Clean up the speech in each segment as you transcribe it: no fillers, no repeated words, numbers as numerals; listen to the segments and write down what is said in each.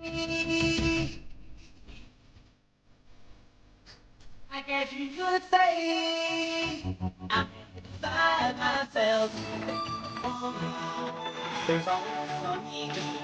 I guess you could say I'm by myself. There's always something to say.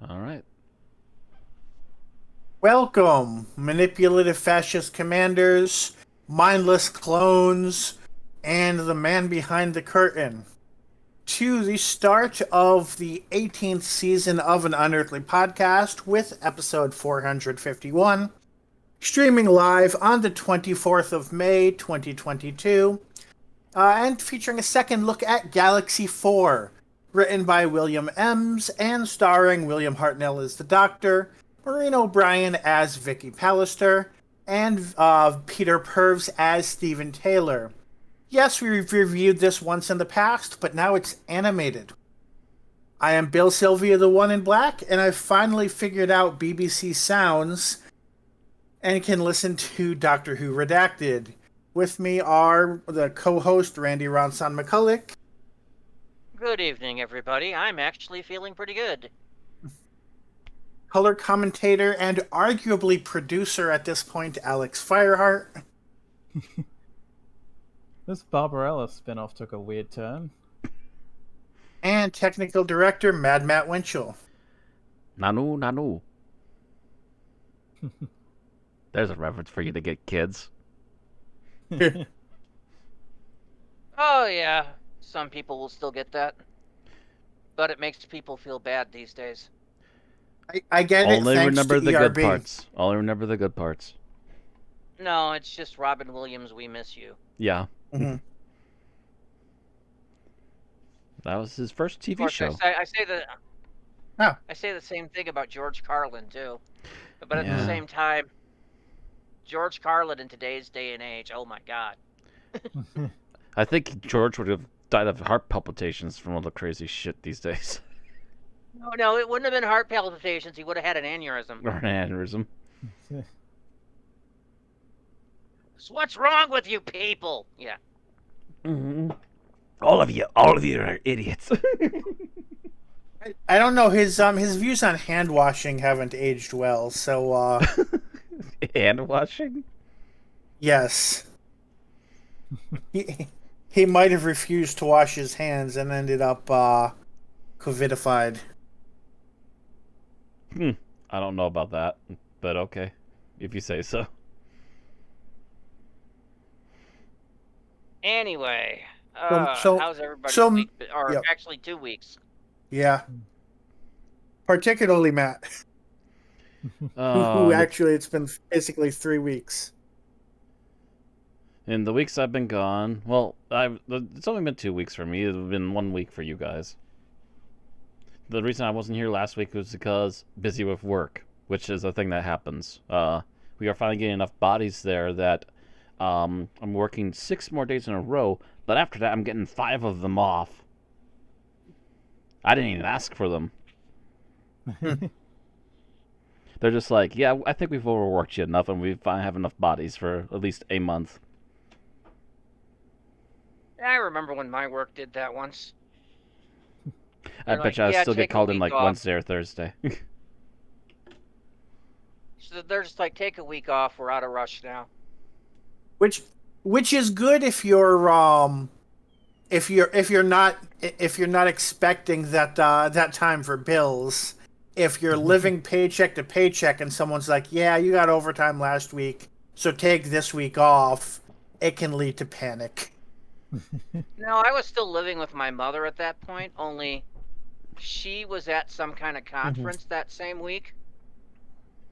All right. Welcome, manipulative fascist commanders, mindless clones, and the man behind the curtain, to the start of the 18th season of an Unearthly Podcast with episode 451, streaming live on the 24th of May, 2022, and featuring a second look at Galaxy 4, written by William Ems and starring William Hartnell as the Doctor, Maureen O'Brien as Vicky Pallister, and Peter Purves as Stephen Taylor. Yes, we've reviewed this once in the past, but now it's animated. I am Bill Sylvia, the One in Black, and I've finally figured out BBC Sounds and can listen to Doctor Who Redacted. With me are the co-host Randy Ronson McCulloch. Good evening, everybody. I'm actually feeling pretty good. Color commentator and arguably producer at this point, Alex Fireheart. This Barbarella spin-off took a weird turn. And technical director, Mad Matt Winchell. Nanu. There's a reference for you to get kids. Oh, yeah. Some people will still get that. But it makes people feel bad these days. I get it. Only thanks remember to the ERB. good parts. Only remember the good parts. No, it's just Robin Williams, we miss you. Yeah. Mhm. That was his first Of TV course, show. I say the Oh. I say the same thing about George Carlin, too. But at Yeah. the same time, George Carlin in today's day and age, oh my god. I think George would have died of heart palpitations from all the crazy shit these days. No, it wouldn't have been heart palpitations. He would have had an aneurysm. Or an aneurysm. So what's wrong with you people? Yeah. Mm-hmm. All of you are idiots. I don't know, his views on hand washing haven't aged well, so Hand washing? yes. He might have refused to wash his hands and ended up covidified. I don't know about that, but okay, if you say so. Anyway, So- how's everybody's so- week? Or yep. actually 2 weeks. Yeah. Particularly Matt, who Um, actually it's been basically 3 weeks. in the weeks I've been gone, well, it's only been 2 weeks for me. It's been 1 week for you guys. The reason I wasn't here last week was because busy with work, which is a thing that happens. We are finally getting enough bodies there that I'm working 6 more days in a row, but after that I'm getting 5 of them off. I didn't even ask for them. They're just like, yeah, I think we've overworked you enough and we finally have enough bodies for at least a month. I remember when my work did that once. I They're bet you I like, "Yeah, still get take a called in week like off." Wednesday or Thursday. So they're just like, take a week off. We're out of rush now. Which is good if you're not expecting that time for bills. If you're living paycheck to paycheck and someone's like, "Yeah, you got overtime last week, so take this week off," it can lead to panic. No, I was still living with my mother at that point, only she was at some kind of conference that same week.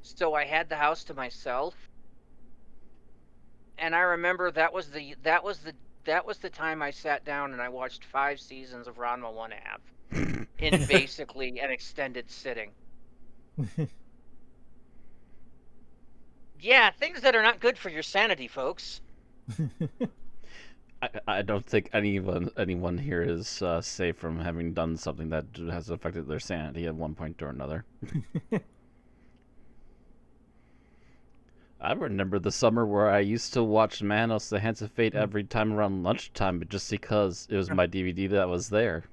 so I had the house to myself. And I remember that was the time I sat down and I watched 5 seasons of Ranma 1/2 in basically an extended sitting. Yeah, things that are not good for your sanity, folks. I don't think anyone here is safe from having done something that has affected their sanity at one point or another. I remember the summer where I used to watch Manos the Hands of Fate every time around lunchtime, but just because it was my DVD that was there.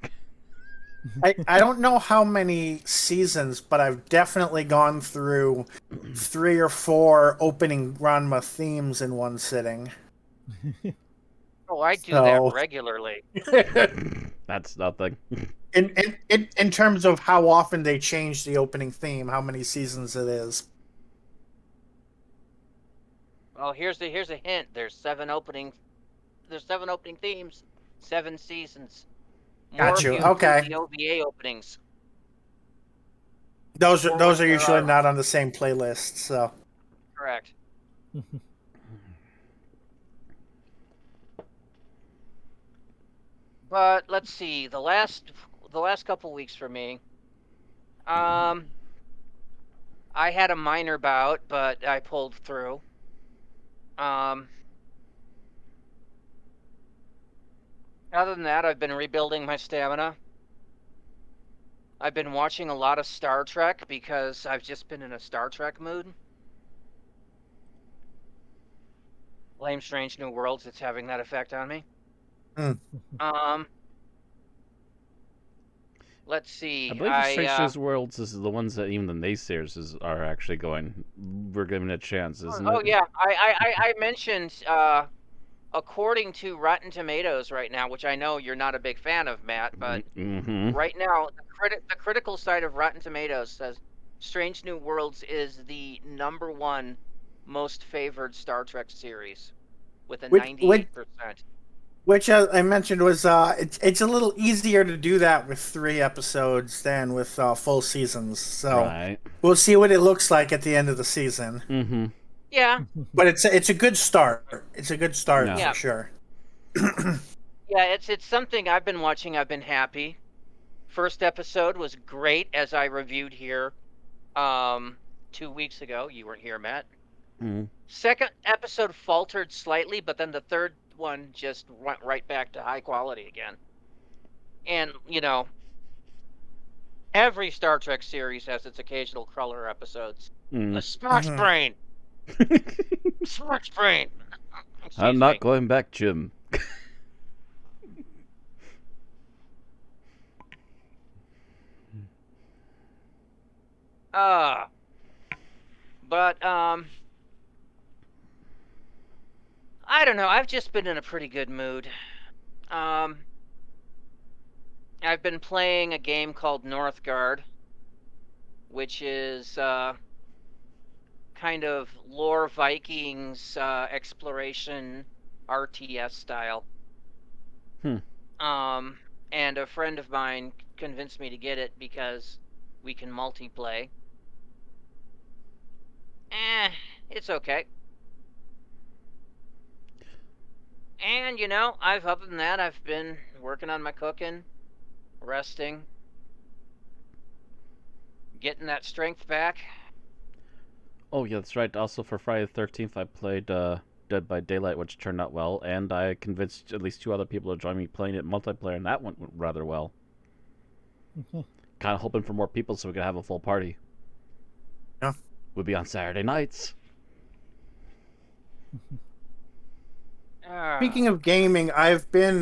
I don't know how many seasons, but I've definitely gone through 3 or 4 opening Ranma themes in one sitting. Oh, I do that regularly. That's nothing. In terms of how often they change the opening theme, how many seasons it is. Well, here's a hint. There's 7 opening themes, 7 seasons. More Got you. views Okay. than the OVA openings. Those Or are what there usually are. not on the same playlist, so. Correct. But let's see. The last couple weeks for me. I had a minor bout, but I pulled through. Other than that, I've been rebuilding my stamina. I've been watching a lot of Star Trek because I've just been in a Star Trek mood. Lame Strange New Worlds, it's having that effect on me. Let's see. I believe the Strange New Worlds is the ones that even the naysayers are actually going. We're giving it a chance, isn't it? Oh yeah, I mentioned according to Rotten Tomatoes right now, which I know you're not a big fan of, Matt, but right now the critical side of Rotten Tomatoes says Strange New Worlds is the #1 most favored Star Trek series with a 98%. Which I mentioned was it's a little easier to do that with 3 episodes than with full seasons. So right. We'll see what it looks like at the end of the season. Mm-hmm. Yeah. But it's a good start. It's a good start Yeah. for sure. Yeah, it's something I've been watching. I've been happy. First episode was great, as I reviewed here 2 weeks ago. You weren't here, Matt. Mm-hmm. Second episode faltered slightly, but then the third one just went right back to high quality again. And, you know, every Star Trek series has its occasional crawler episodes. The Sparks Brain! Sparks Brain! I'm not going back, Jim. But, I don't know. I've just been in a pretty good mood. I've been playing a game called Northgard, which is kind of lore Vikings exploration RTS style. And a friend of mine convinced me to get it because we can multiplay. It's okay. And, you know, other than that, I've been working on my cooking, resting, getting that strength back. Oh, yeah, that's right. Also, for Friday the 13th, I played Dead by Daylight, which turned out well, and I convinced at least 2 other people to join me playing it multiplayer, and that went rather well. Kind of hoping for more people so we could have a full party. Yeah. We'll be on Saturday nights. Speaking of gaming, I've been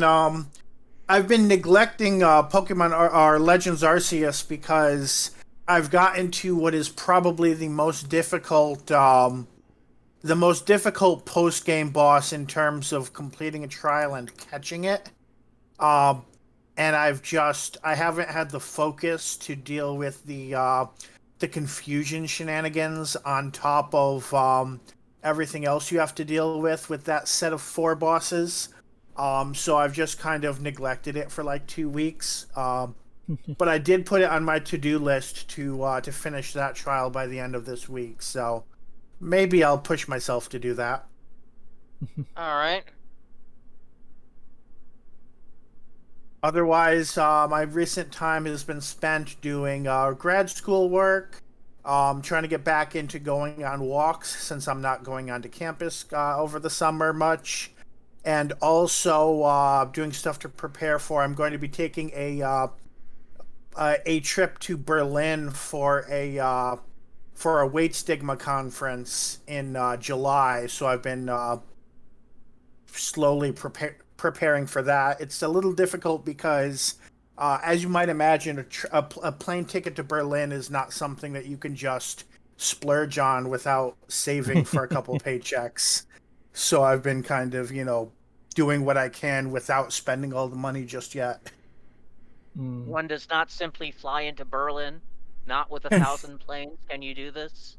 neglecting Pokemon or Legends Arceus because I've gotten to what is probably the most difficult post-game boss in terms of completing a trial and catching it. And I haven't had the focus to deal with the confusion shenanigans on top of everything else you have to deal with that set of 4 bosses. So I've just kind of neglected it for like 2 weeks. But I did put it on my to-do list to finish that trial by the end of this week. So maybe I'll push myself to do that. All right. Otherwise, my recent time has been spent doing grad school work, trying to get back into going on walks since I'm not going onto campus over the summer much, and also doing stuff to prepare for. I'm going to be taking a trip to Berlin for a weight stigma conference in July. So I've been slowly preparing for that. It's a little difficult because, as you might imagine, a plane ticket to Berlin is not something that you can just splurge on without saving for a couple paychecks. So I've been kind of, doing what I can without spending all the money just yet. One does not simply fly into Berlin, not with 1,000 planes. Can you do this?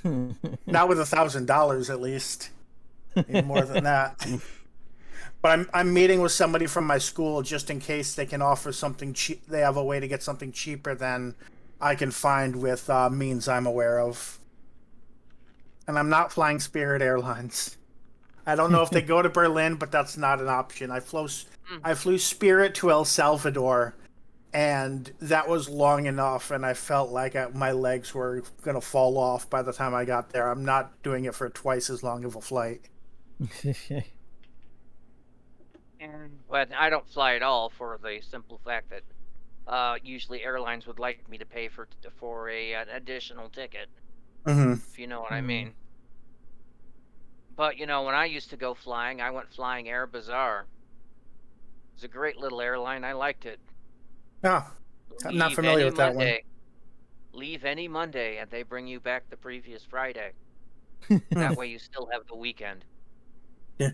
Not with $1,000 at least. Maybe more than that. But I'm meeting with somebody from my school just in case they can offer something cheap. They have a way to get something cheaper than I can find with means I'm aware of. And I'm not flying Spirit Airlines. I don't know if they go to Berlin, but that's not an option. I flew Spirit to El Salvador, and that was long enough, and I felt like my legs were going to fall off by the time I got there. I'm not doing it for twice as long of a flight. But I don't fly at all for the simple fact that usually airlines would like me to pay for an additional ticket, if you know what I mean. But, when I used to go flying, I went flying Air Bazaar. It's a great little airline. I liked it. No, I'm not familiar with that one. Leave any Monday, and they bring you back the previous Friday. That way you still have the weekend. Yeah.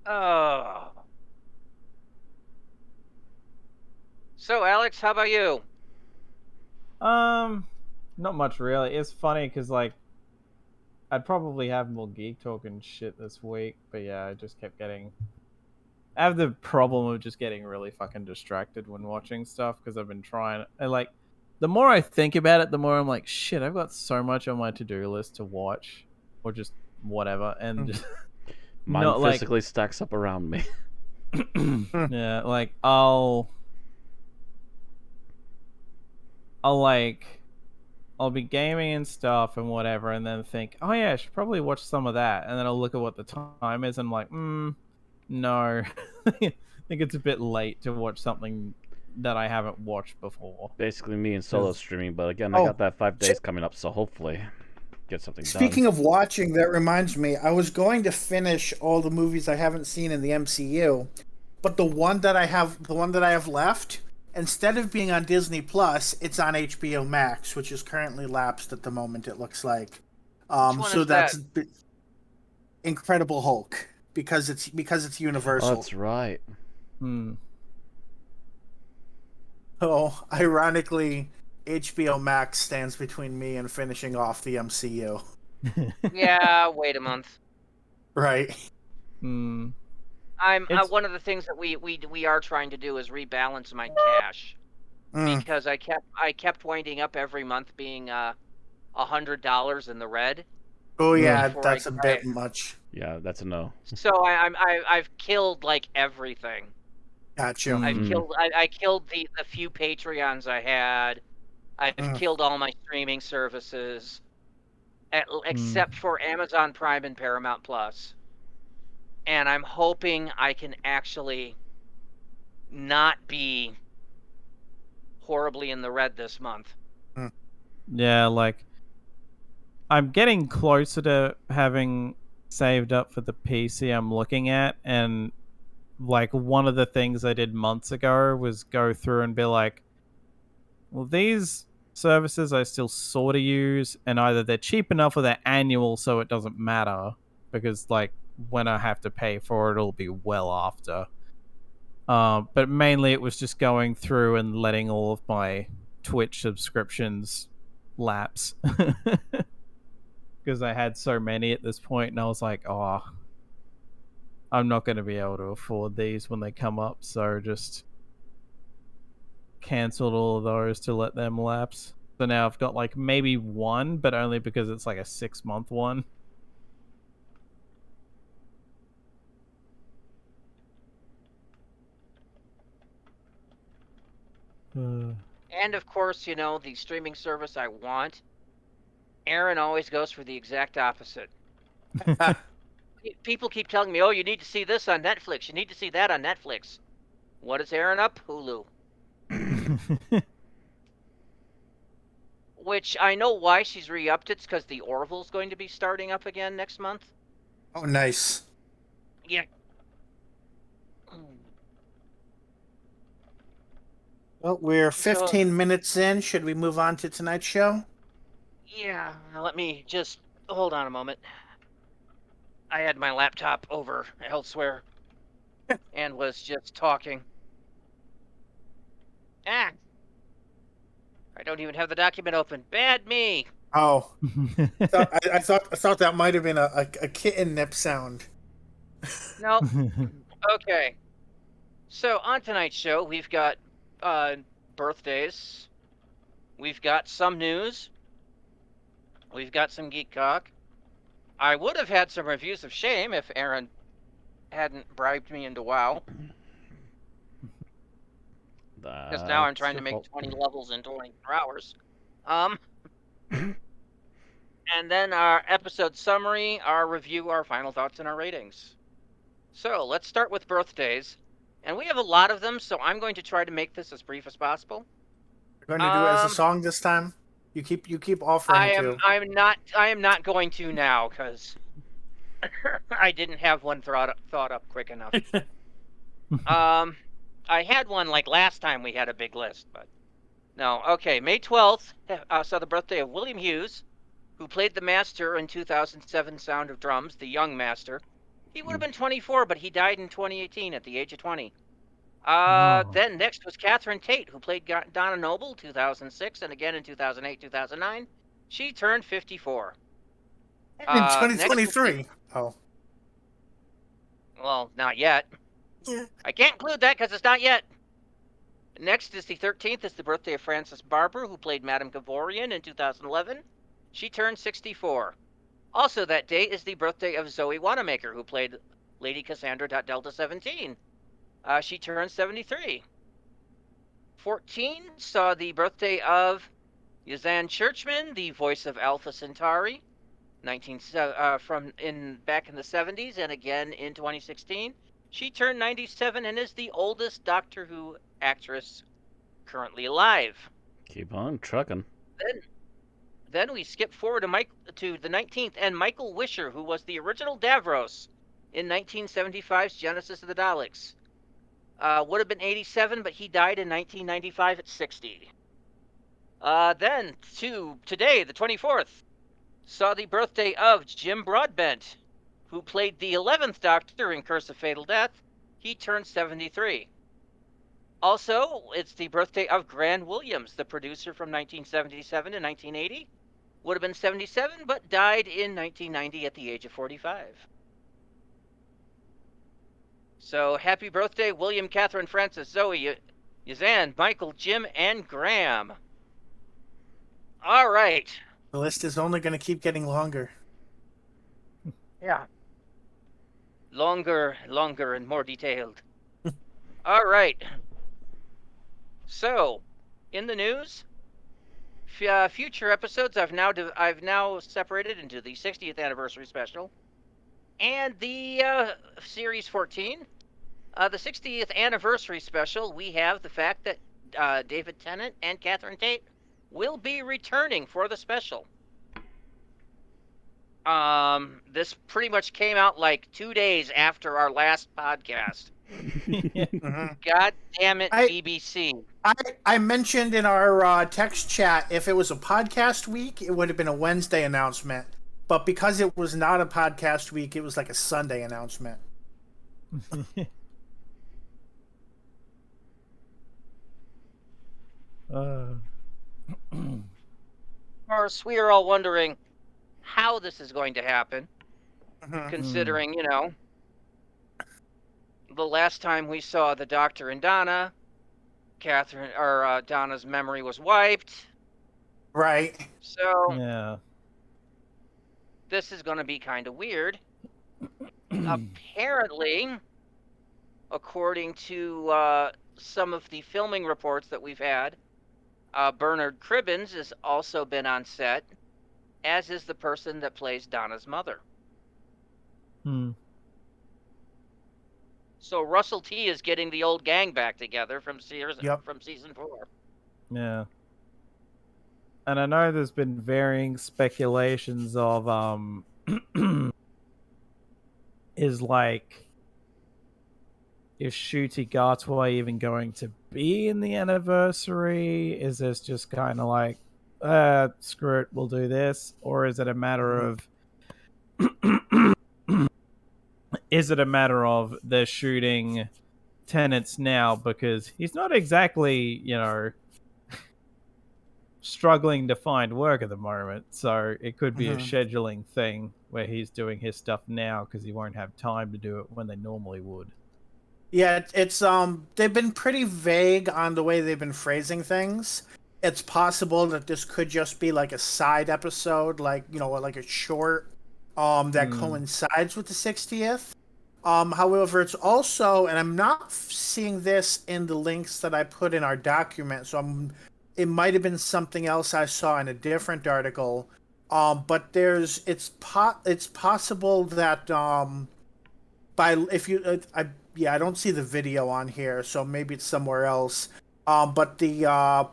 Oh. So, Alex, how about you? Not much really. It's funny because I'd probably have more geek talk and shit this week, but yeah, I just kept getting. I have the problem of just getting really fucking distracted when watching stuff because I've been trying. The more I think about it, the more I'm like, shit, I've got so much on my to-do list to watch, or just whatever, and just mine physically stacks up around me. Yeah, I'll be gaming and stuff and whatever, and then think, oh yeah, I should probably watch some of that, and then I'll look at what the time is, and I'm like, no, I think it's a bit late to watch something that I haven't watched before. Basically me and solo streaming, but again, I got that 5 days coming up, so hopefully get something done. Speaking of watching, that reminds me, I was going to finish all the movies I haven't seen in the MCU, but the one that I have left, instead of being on Disney Plus, it's on HBO Max, which is currently lapsed at the moment, it looks like. So that's Incredible Hulk, because it's Universal. Oh, that's right. Oh, ironically, HBO Max stands between me and finishing off the MCU. Yeah, wait a month. Right. One of the things that we are trying to do is rebalance my cash because I kept winding up every month being $100 in the red. Oh yeah, that's a bit much. Yeah, that's a no. So I've killed everything. Gotcha. I killed the few Patreons I had. I've killed all my streaming services, except for Amazon Prime and Paramount Plus. And I'm hoping I can actually not be horribly in the red this month. Yeah, I'm getting closer to having saved up for the PC I'm looking at, and one of the things I did months ago was go through and be like, well, these services I still sort of use, and either they're cheap enough or they're annual, so it doesn't matter, because when I have to pay for it, it'll be well after. But mainly it was just going through and letting all of my Twitch subscriptions lapse. Because I had so many at this point, and I was like, oh, I'm not going to be able to afford these when they come up, so just cancelled all of those to let them lapse. So now I've got like maybe one, but only because it's like a 6-month one. And of course, the streaming service I want, Aaron always goes for the exact opposite. People keep telling me, oh, you need to see this on Netflix. You need to see that on Netflix. What is Aaron up? Hulu. Which I know why she's re-upped. It's because the Orville's going to be starting up again next month. Oh, nice. Yeah. Well, we're 15 minutes in. Should we move on to tonight's show? Yeah, let me just hold on a moment. I had my laptop over elsewhere and was just talking. I don't even have the document open. Bad me. Oh, I thought that might have been a kitten nip sound. No. Okay. So on tonight's show, we've got birthdays. We've got some news. We've got some geek talk. I would have had some reviews of Shame if Aaron hadn't bribed me into WoW. Because now I'm trying to make 20 levels in 24 hours. And then our episode summary, our review, our final thoughts, and our ratings. So let's start with birthdays. And we have a lot of them, so I'm going to try to make this as brief as possible. We're going to do it as a song this time? You keep offering to. I am not going to now, because I didn't have one thought up quick enough. I had one like last time we had a big list, but no. Okay, May 12th saw the birthday of William Hughes, who played the Master in 2007 Sound of Drums, the young Master. He would have been 24, but he died in 2018 at the age of 20. Then next was Catherine Tate, who played Donna Noble 2006 and again in 2008, 2009. She turned 54. In 2023. Oh. Well, not yet. Yeah. I can't include that because it's not yet. Next is the 13th. Is the birthday of Frances Barber, who played Madame Gavorian in 2011. She turned 64. Also that day is the birthday of Zoe Wanamaker, who played Lady Cassandra Delta 17. She turned 73. 14 saw the birthday of Yazan Churchman, the voice of Alpha Centauri, back in the 70s and again in 2016. She turned 97 and is the oldest Doctor Who actress currently alive. Keep on trucking. Then we skip forward to the 19th, and Michael Wisher, who was the original Davros in 1975's Genesis of the Daleks. Would have been 87, but he died in 1995 at 60. Then to today, the 24th, saw the birthday of Jim Broadbent, who played the 11th Doctor in Curse of Fatal Death. He turned 73. Also, it's the birthday of Gran Williams, the producer from 1977 to 1980. Would have been 77, but died in 1990 at the age of 45. So, happy birthday, William, Catherine, Francis, Zoe, Yazan, Michael, Jim, and Graham. All right. The list is only going to keep getting longer. Yeah. Longer, and more detailed. All right. So, in the news, future episodes I've now separated into the 60th anniversary special and the series 14. The 60th anniversary special, we have the fact that David Tennant and Catherine Tate will be returning for the special. This pretty much came out like 2 days after our last podcast. God damn it, BBC. I mentioned in our text chat, if it was a podcast week, it would have been a Wednesday announcement. But because it was not a podcast week, it was like a Sunday announcement. Of course, we are all wondering how this is going to happen, considering, the last time we saw the Doctor and Donna, Donna's memory was wiped. Right. So Yeah. this is going to be kind of weird. Apparently, according to some of the filming reports that we've had, Bernard Cribbins has also been on set, as is the person that plays Donna's mother. Hmm. So Russell T is getting the old gang back together from Yep. season 4. Yeah. And I know there's been varying speculations of is like, is Ncuti Gatwa even going to be in the anniversary? Is this just kind of like, screw it, we'll do this? Or is it a matter of is it a matter of they're shooting Tenants now because he's not exactly, struggling to find work at the moment. So it could be a scheduling thing where he's doing his stuff now because he won't have time to do it when they normally would. Yeah, it's they've been pretty vague on the way they've been phrasing things. It's possible that this could just be like a side episode, like, like a short that coincides with the 60th. However, it's also, and I'm not seeing this in the links that I put in our document, so it might have been something else I saw in a different article. But it's possible that I don't see the video on here, so maybe it's somewhere else. But the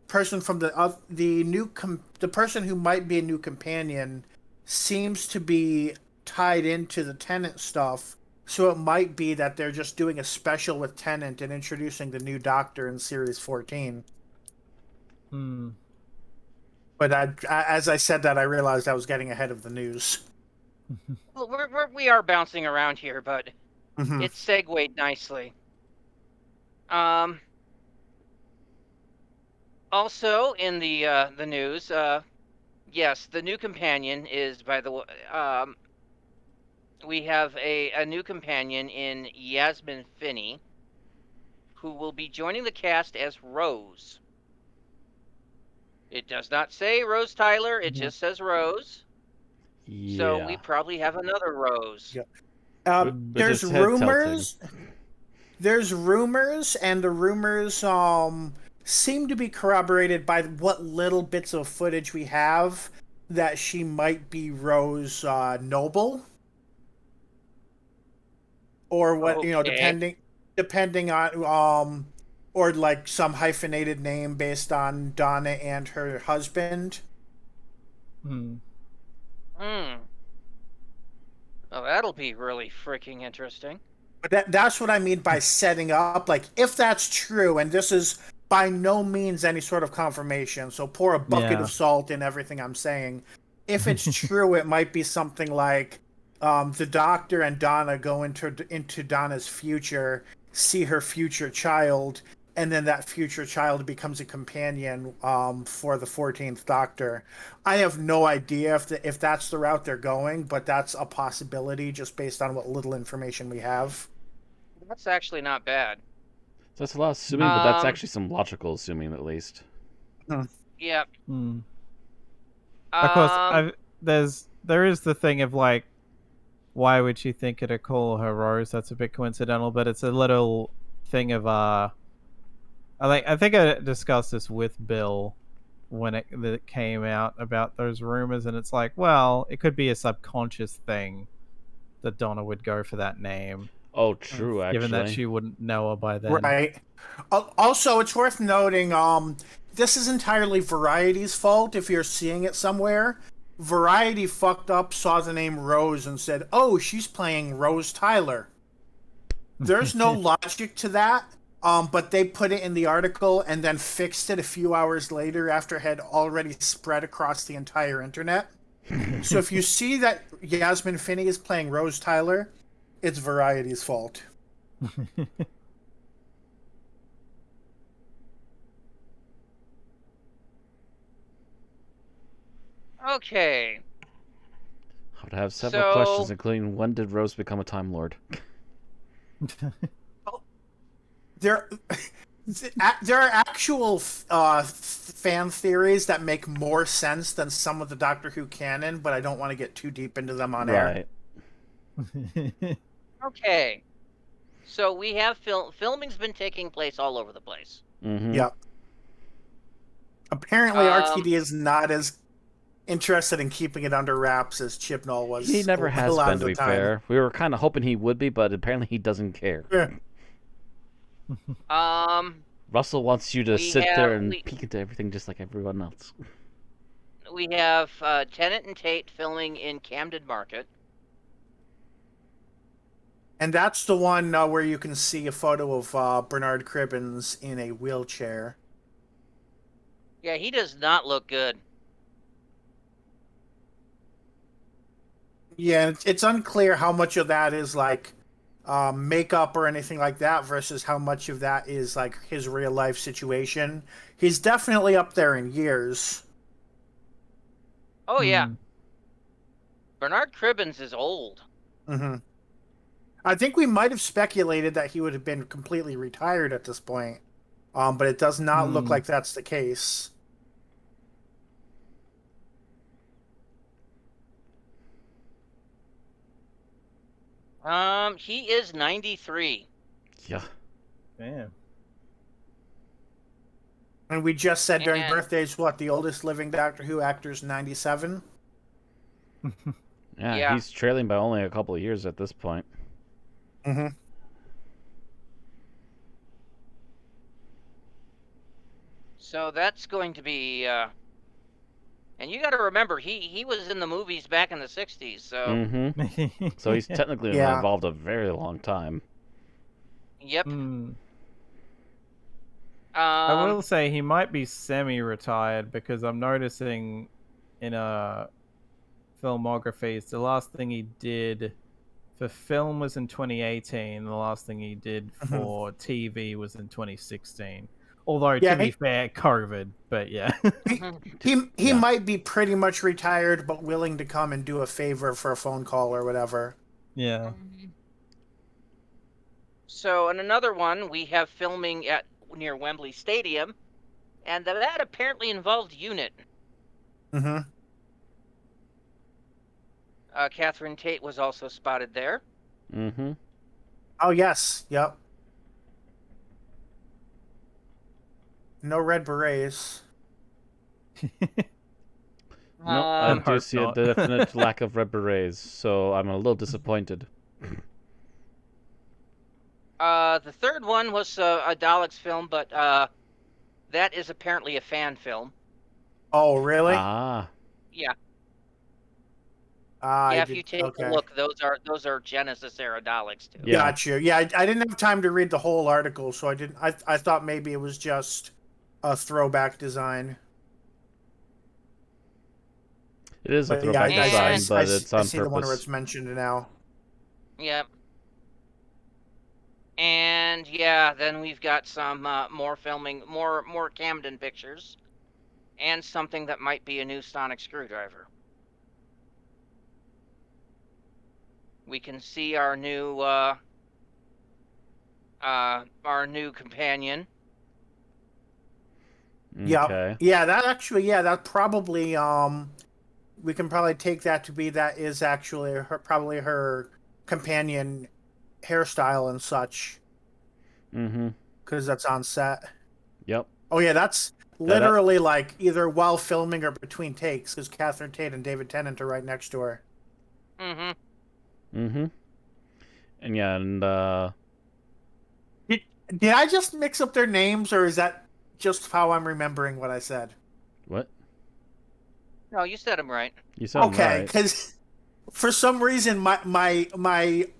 person from the person who might be a new companion seems to be tied into the Tenant stuff. So it might be that they're just doing a special with Tennant and introducing the new Doctor in Series 14. But as I said that, I realized I was getting ahead of the news. Well, we are bouncing around here, but it segued nicely. Also in the news, yes, the new companion is, by the way, we have a new companion in Yasmin Finney, who will be joining the cast as Rose. It does not say Rose Tyler, it just says Rose. Yeah. So we probably have another Rose. Yeah. There's rumors. There's rumors, and the rumors seem to be corroborated by what little bits of footage we have that she might be Rose Noble. Or what, depending on or like some hyphenated name based on Donna and her husband. Well, that'll be really freaking interesting. But that's what I mean by setting up. Like, if that's true, and this is by no means any sort of confirmation, so pour a bucket of salt in everything I'm saying. If it's true, it might be something like the Doctor and Donna go into Donna's future, see her future child, and then that future child becomes a companion for the 14th Doctor. I have no idea if that's the route they're going, but that's a possibility just based on what little information we have. That's actually not bad. That's a lot of assuming, but that's actually some logical assuming, at least. Yeah. Of course, there is the thing of like, why would she think it to call her Rose? That's a bit coincidental, but it's a little thing of I think I discussed this with Bill when it came out about those rumors, and it's like, well, it could be a subconscious thing that Donna would go for that name. Oh, true, actually. Given that she wouldn't know her by then. Right. Also, it's worth noting, this is entirely Variety's fault if you're seeing it somewhere. Variety fucked up, saw the name Rose, and said, oh, she's playing Rose Tyler. There's no logic to that. But they put it in the article and then fixed it a few hours later after it had already spread across the entire internet. So if you see that Yasmin Finney is playing Rose Tyler, it's Variety's fault. Okay. I would have several questions, including when did Rose become a Time Lord? There are actual fan theories that make more sense than some of the Doctor Who canon, but I don't want to get too deep into them on air. Right. Okay. So we have filming's been taking place all over the place. Mm-hmm. Yep. Apparently, RTD is not as interested in keeping it under wraps as Chibnall was. He never a has lot been, of to the be time. fair. We were kind of hoping he would be, but apparently he doesn't care. Yeah. Russell wants you to We sit there have- and we- peek into everything just like everyone else. We have Tennant and Tate filming in Camden Market. And that's the one where you can see a photo of Bernard Cribbins in a wheelchair. Yeah, he does not look good. Yeah, it's unclear how much of that is like makeup or anything like that versus how much of that is like his real life situation. He's definitely up there in years. Oh yeah, Hmm. Bernard Cribbins is old. Hmm. I think we might have speculated that he would have been completely retired at this point, but it does not look like that's the case. He is 93. Yeah. Damn. And we just said during And- birthdays, what, the oldest living Doctor Who actor's 97? Yeah. He's trailing by only a couple of years at this point. Mm-hmm. So that's going to be. And you got to remember, he was in the movies back in the 60s. So Mm-hmm. So he's technically been Yeah. involved a very long time. yep. Hmm. I will say he might be semi-retired because I'm noticing in a filmography, the last thing he did for film was in 2018. The last thing he did for TV was in 2016. Although, Yeah, to be fair, COVID, but yeah. He Yeah. might be pretty much retired, but willing to come and do a favor for a phone call or whatever. Yeah. So, in another one, we have filming at near Wembley Stadium, and that apparently involved UNIT. Mm-hmm. Catherine Tate was also spotted there. Mm-hmm. Oh, yes. Yep. No red berets. No, I do hope see a not. definite lack of red berets, so I'm a little disappointed. The third one was a Daleks film, but that is apparently a fan film. Oh, really? Ah. Yeah. I Yeah, if did- you take okay. a look, those are Genesis era Daleks too. Yeah. Got you. Yeah, I didn't have time to read the whole article, so I didn't. I thought maybe it was just a throwback design. It is a But yeah, throwback design, but it's I on see the one where purpose. it's mentioned now. Yep. And yeah, then we've got some more filming, more Camden pictures, and something that might be a new sonic screwdriver. We can see our new companion. Okay. Yeah, that actually, that probably, we can probably take that to be that is actually probably her companion hairstyle and such, Mm-hmm. because that's on set. Yep. Oh yeah, that's literally like either while filming or between takes, because Catherine Tate and David Tennant are right next to her. Mm-hmm. Mm-hmm. And yeah, and Did I just mix up their names, or is that just how I'm remembering what I said? what? No, you said him right. You said 'em Okay, right. because for some reason my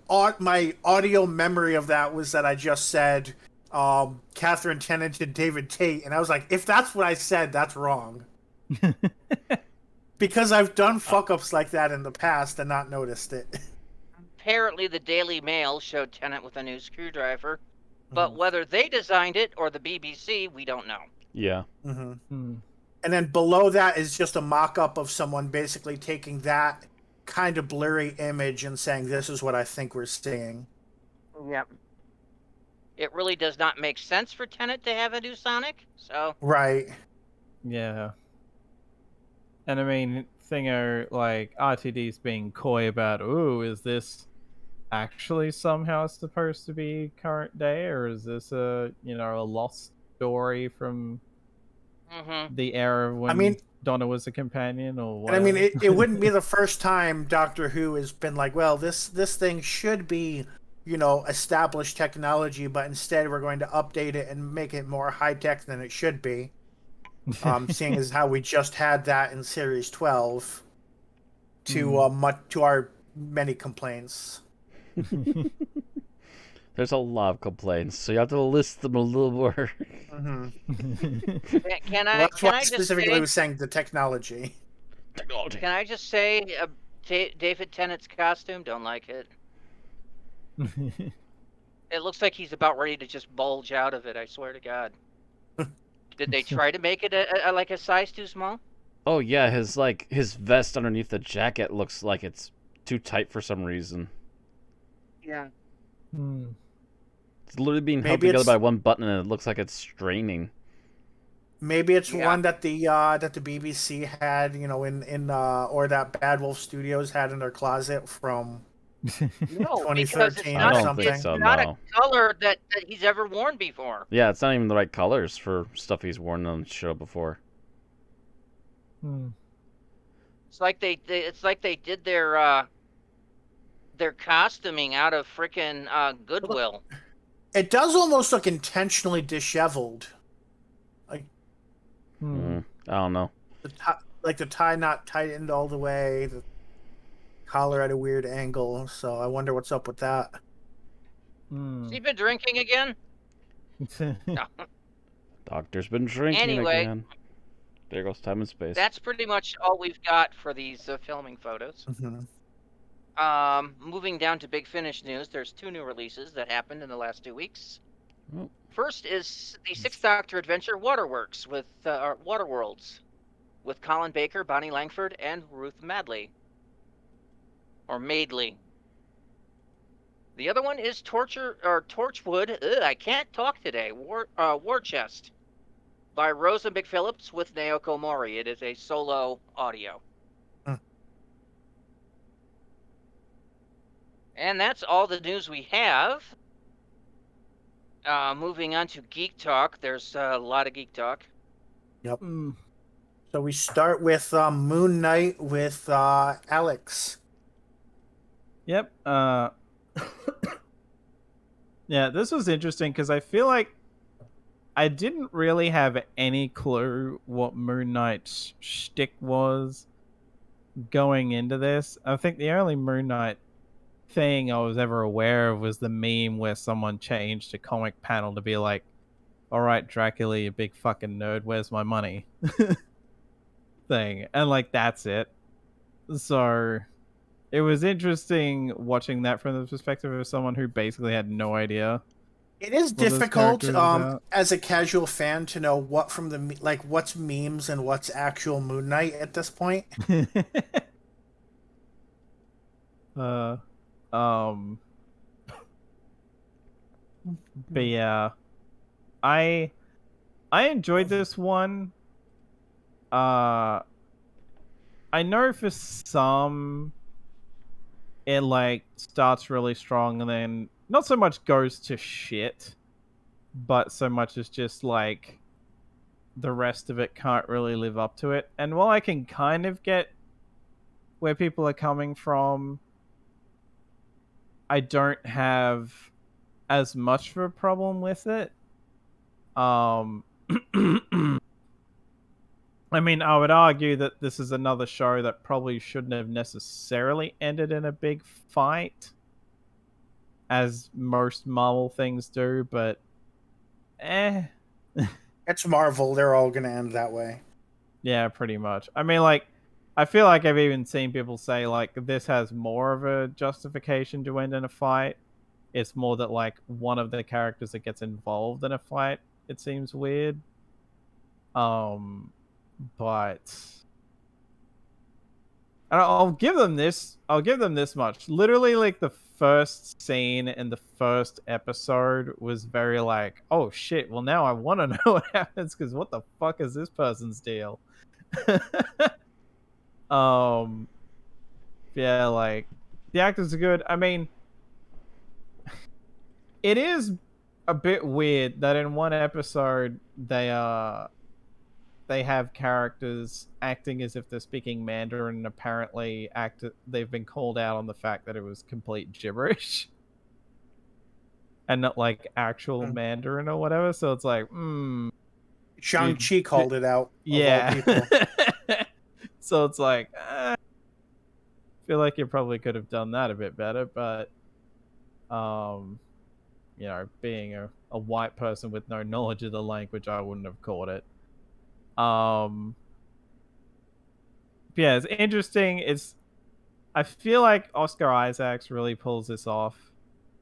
audio memory of that was that I just said Catherine Tennant and David Tate, and I was like, if that's what I said, that's wrong. Because I've done fuck ups like that in the past and not noticed it. Apparently, the Daily Mail showed Tennant with a new screwdriver, but whether they designed it or the BBC, we don't know. Yeah. Mm-hmm. Hmm. And then below that is just a mock-up of someone basically taking that kind of blurry image and saying, this is what I think we're seeing. Yep. it really does not make sense for Tenet to have a new Sonic. So Right. Yeah. And I mean, Thingo, like, RTD's being coy about, ooh, is this actually somehow supposed to be current day, or is this a lost story from the era when I mean, Donna was a companion or and I whatever? mean, it wouldn't be the first time Doctor Who has been like, well, this thing should be, established technology, but instead we're going to update it and make it more high tech than it should be. Seeing as how we just had that in Series 12, to our many complaints. There's a lot of complaints, so you have to list them a little more. Can Well, I that's why I just specifically say? was saying the technology. Technology. Can I just say, David Tennant's costume? Don't like it. It looks like he's about ready to just bulge out of it. I swear to God. Did they try to make it like a size too small? Oh yeah, his vest underneath the jacket looks like it's too tight for some reason. Yeah. It's literally being held Maybe together it's- by one button, and it looks like it's straining. Maybe it's Yeah. one that the BBC had, or that Bad Wolf Studios had in their closet from No, because 2013 I or don't something. think it's so. not No. a color that he's ever worn before. Yeah, it's not even the right colors for stuff he's worn on the show before. It's like they did their costuming out of frickin' Goodwill. It does almost look intentionally disheveled. Like I don't know. the tie not tightened all the way, the collar at a weird angle. So I wonder what's up with that. Has he been drinking again? No. Doctor's been drinking Anyway. again. There goes time and space. That's pretty much all we've got for these filming photos. Moving down to Big Finish news, there's 2 new releases that happened in the last 2 weeks. Oh. First is the Sixth Doctor adventure Waterworks with Waterworlds, with Colin Baker, Bonnie Langford, and Ruth Madley, or Maidley. The other one is Torchwood. I can't talk today. War Chest, by Rosa McPhillips with Naoko Mori. It is a solo audio. And that's all the news we have. Moving on to Geek Talk. There's a lot of Geek Talk. Yep. So we start with Moon Knight with Alex. Yep. Yeah, this was interesting because I feel like I didn't really have any clue what Moon Knight's shtick was going into this. I think the only Moon Knight thing I was ever aware of was the meme where someone changed a comic panel to be like, all right, Dracula, you big fucking nerd, where's my money? thing. And like, that's it. So it was interesting watching that from the perspective of someone who basically had no idea. It is what those difficult characters about. as a casual fan to know what from the what's memes and what's actual Moon Knight at this point. But yeah, I enjoyed this one. I know for some it like starts really strong and then not so much goes to shit, but so much as just like the rest of it can't really live up to it. And while I can kind of get where people are coming from, I don't have as much of a problem with it. I mean, I would argue that this is another show that probably shouldn't have necessarily ended in a big fight, as most Marvel things do, but It's Marvel; they're all gonna end that way. Yeah, pretty much. I mean, like, I feel like I've even seen people say, like, this has more of a justification to end in a fight. It's more that, like, one of the characters that gets involved in a fight, it seems weird. But and I'll give them this much. Literally, like, the first scene in the first episode was very like, oh shit, well now I want to know what happens because what the fuck is this person's deal? Yeah, like the actors are good. I mean, it is a bit weird that in one episode they have characters acting as if they're speaking Mandarin, and apparently they've been called out on the fact that it was complete gibberish and not like actual Mandarin or whatever. So it's like, Shang-Chi called it out. Yeah. Of all people. So it's like, I feel like you probably could have done that a bit better, but you know, being a white person with no knowledge of the language, I wouldn't have caught it. Yeah, it's interesting. I feel like Oscar Isaacs really pulls this off,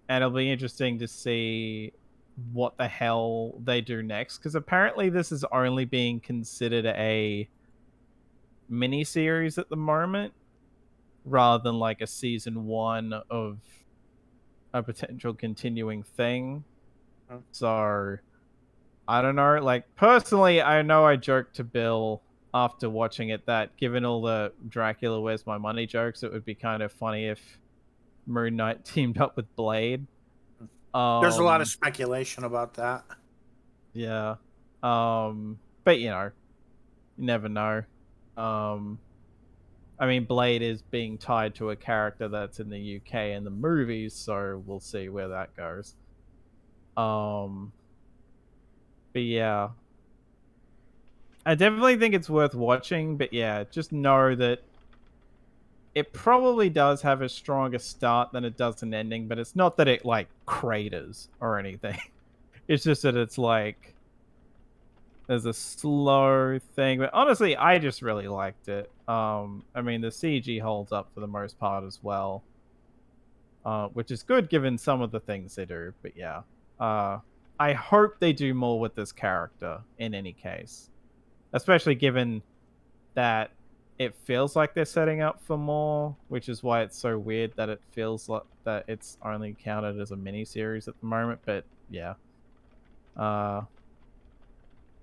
and it'll be interesting to see what the hell they do next, because apparently this is only being considered a mini-series at the moment rather than like a season 1 of a potential continuing thing. So I don't know, like personally I know I joked to Bill after watching it that given all the Dracula Where's My Money jokes, it would be kind of funny if Moon Knight teamed up with Blade. There's a lot of speculation about that. Yeah. But you know, you never know. I mean, Blade is being tied to a character that's in the UK in the movies, so we'll see where that goes. But yeah, I definitely think it's worth watching. But yeah, just know that it probably does have a stronger start than it does an ending. But it's not that it like craters or anything. It's just that it's like there's a slow thing. But honestly, I just really liked it. I mean, the CG holds up for the most part as well, which is good given some of the things they do. But yeah, I hope they do more with this character in any case, especially given that it feels like they're setting up for more, which is why it's so weird that it feels like that it's only counted as a mini series at the moment. But yeah, I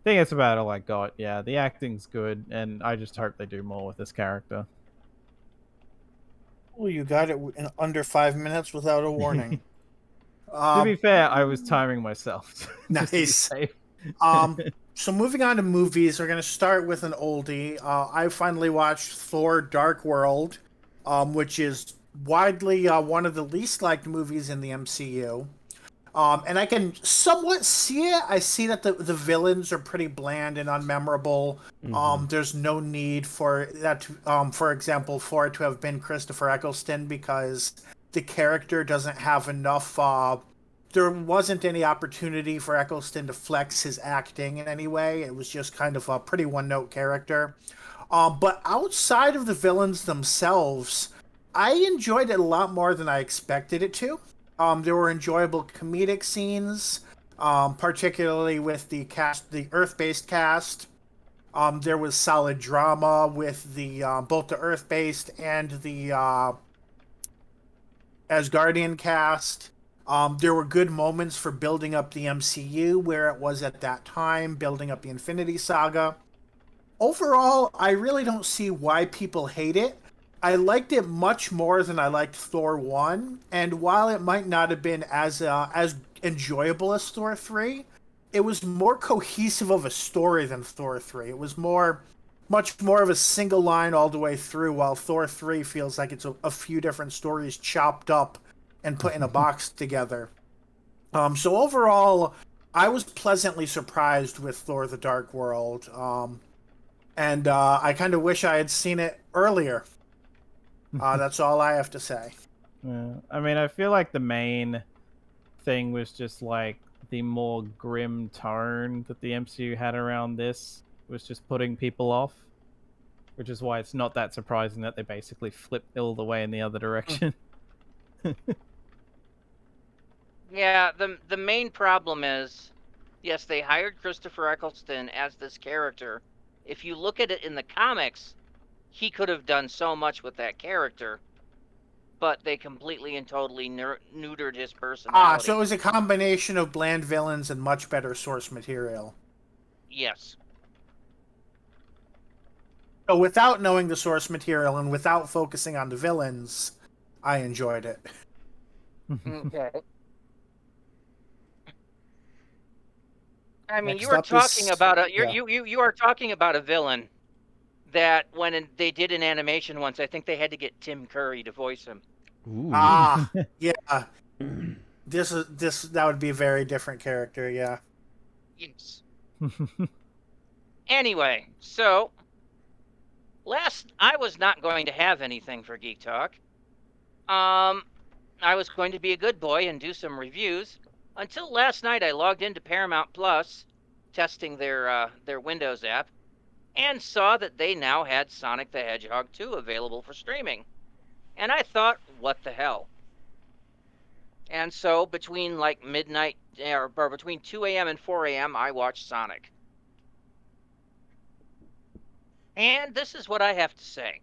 think it's about all I got. Yeah, the acting's good, and I just hope they do more with this character. Well, you got it in under 5 minutes without a warning. To be fair, I was timing myself. Nice. So moving on to movies, we're going to start with an oldie. I finally watched Thor: Dark World, which is widely one of the least liked movies in the MCU. And I can somewhat see it. I see that the villains are pretty bland and unmemorable. There's no need for that to, for example, for it to have been Christopher Eccleston, because the character doesn't have enough. There wasn't any opportunity for Eccleston to flex his acting in any way. It was just kind of a pretty one-note character. But outside of the villains themselves, I enjoyed it a lot more than I expected it to. There were enjoyable comedic scenes, particularly with the Earth-based cast. There was solid drama with the both the Earth-based and the Asgardian cast. There were good moments for building up the MCU where it was at that time, building up the Infinity Saga. Overall, I really don't see why people hate it. I liked it much more than I liked Thor 1, and while it might not have been as enjoyable as Thor 3, it was more cohesive of a story than Thor 3. It was much more of a single line all the way through, while Thor 3 feels like it's a few different stories chopped up and put in a box together. So overall, I was pleasantly surprised with Thor: The Dark World, and I kind of wish I had seen it earlier. That's all I have to say. Yeah. I mean, I feel like the main thing was just like the more grim tone that the MCU had around this was just putting people off, which is why it's not that surprising that they basically flipped all the way in the other direction. Yeah, the main problem is, yes, they hired Christopher Eccleston as this character. If you look at it in the comics, he could have done so much with that character. but they completely and totally neutered his Ah, personality. so it was a combination of bland villains and much better source material. Yes. So without knowing the source material and without focusing on the villains, I enjoyed it. Okay. I mean, Next you are up talking is- about a yeah. you are talking about a villain that they did an animation once, I think they had to get Tim Curry to voice him. Ooh. Ah, yeah. That would be a very different character, yeah. Yes. Anyway, so I was not going to have anything for Geek Talk. I was going to be a good boy and do some reviews until last night. I logged into Paramount Plus, testing their Windows app, and saw that they now had Sonic the Hedgehog 2 available for streaming. And I thought, what the hell? And so between like midnight or between 2 a.m. and 4 a.m., I watched Sonic. And this is what I have to say.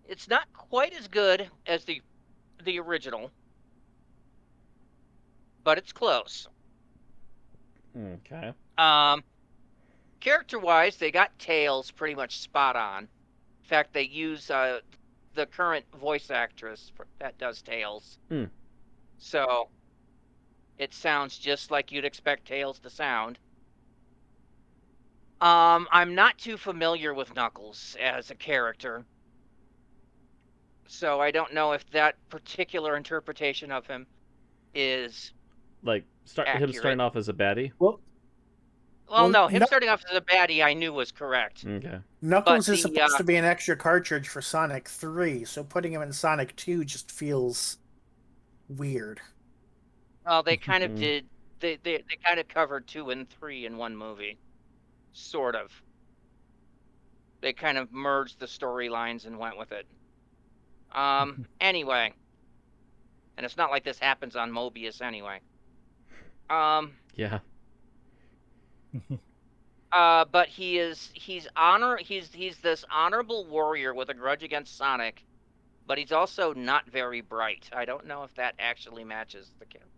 It's not quite as good as the original, but it's close. Okay. Character-wise, they got Tails pretty much spot on. In fact, they use the current voice actress that does Tails. So it sounds just like you'd expect Tails to sound. I'm not too familiar with Knuckles as a character, so I don't know if that particular interpretation of him is Like him accurate. starting off as a baddie. Well, no, him starting off as a baddie I knew was correct. Okay. Knuckles is supposed to be an extra cartridge for Sonic 3, so putting him in Sonic 2 just feels weird. Well, they kind of did. They kind of covered 2 and 3 in one movie, sort of. They kind of merged the storylines and went with it. Anyway, and it's not like this happens on Mobius anyway. Yeah. But he's this honorable warrior with a grudge against Sonic, but he's also not very bright. I don't know if that actually matches the character.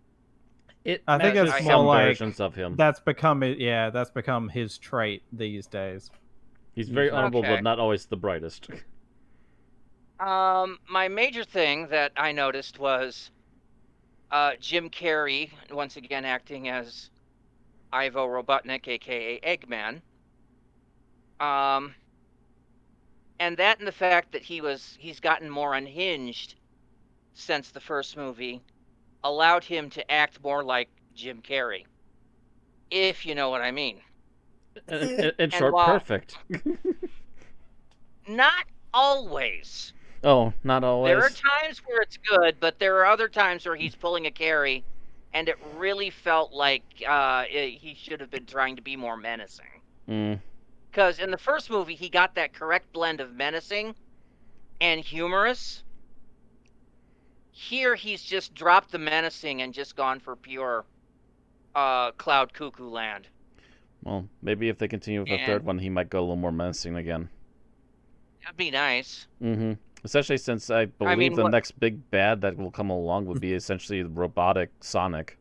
I think matches it's some more like versions of him. that's become his trait these days. He's very honorable, Okay. but not always the brightest. My major thing that I noticed was Jim Carrey once again acting as Ivo Robotnik, aka Eggman. And that and the fact that he's gotten more unhinged since the first movie allowed him to act more like Jim Carrey. If you know what I mean. In short, perfect. Not always. Oh, not always. There are times where it's good, but there are other times where he's pulling a Carrey, and it really felt like he should have been trying to be more menacing. Because in the first movie, he got that correct blend of menacing and humorous. Here, he's just dropped the menacing and just gone for pure Cloud Cuckoo Land. Well, maybe if they continue with the third one, he might go a little more menacing again. That'd be nice. Especially since I believe the next big bad that will come along would be essentially robotic Sonic.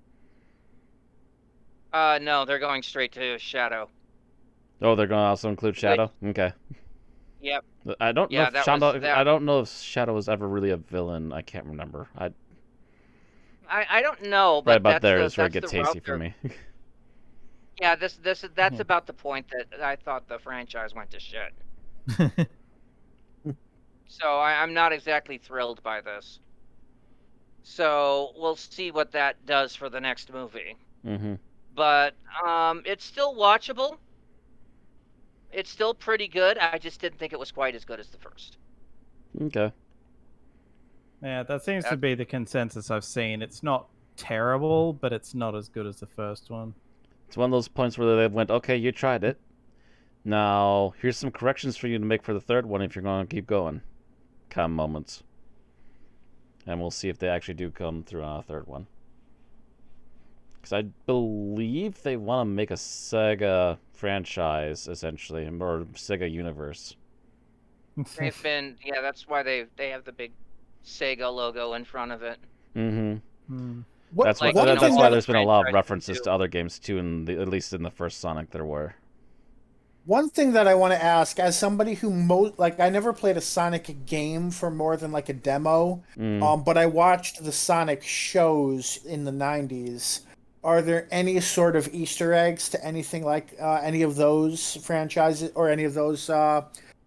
No, they're going straight to Shadow. Oh, they're going to also include Shadow? Okay. Yep. I don't know if Shadow. I don't know if Shadow was ever really a villain. I can't remember. I don't know, but right about there is where it gets hasty for me. Yeah, that's about the point that I thought the franchise went to shit. So I'm not exactly thrilled by this. So we'll see what that does for the next movie. But it's still watchable. It's still pretty good. I just didn't think it was quite as good as the first. Okay. Yeah, that seems to be the consensus I've seen. It's not terrible, but it's not as good as the first one. It's one of those points where they went, okay, you tried it. Now, here's some corrections for you to make for the third one if you're going to keep going. Kind of moments. And we'll see if they actually do come through on a third one. Because I believe they want to make a Sega franchise, essentially, or Sega universe. They've been, that's why they have the big Sega logo in front of it. Mm-hmm. What, That's Like, why. one you know, That's thing why that there's been a lot of franchises references do. to other games too. At least in the first Sonic, there were. one thing that I want to ask, as somebody who I never played a Sonic game for more than like a demo, Mm. but I watched the Sonic shows in the '90s. Are there any sort of Easter eggs to anything like any of those franchises or any of those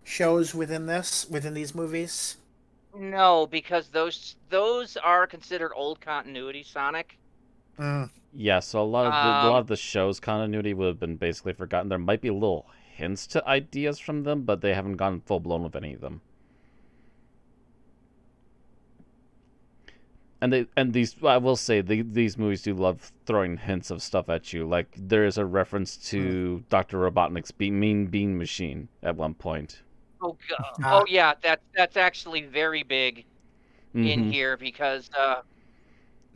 shows within these movies? No, because those are considered old continuity Sonic. Mm. Yeah, so a lot of the show's continuity would have been basically forgotten. There might be little hints to ideas from them, but they haven't gone full blown with any of them. And these, I will say, these movies do love throwing hints of stuff at you. Like there is a reference to Dr. Robotnik's Mean Bean Machine at one point. Oh god. Ah. Oh yeah, that's actually very big in Mm-hmm. here because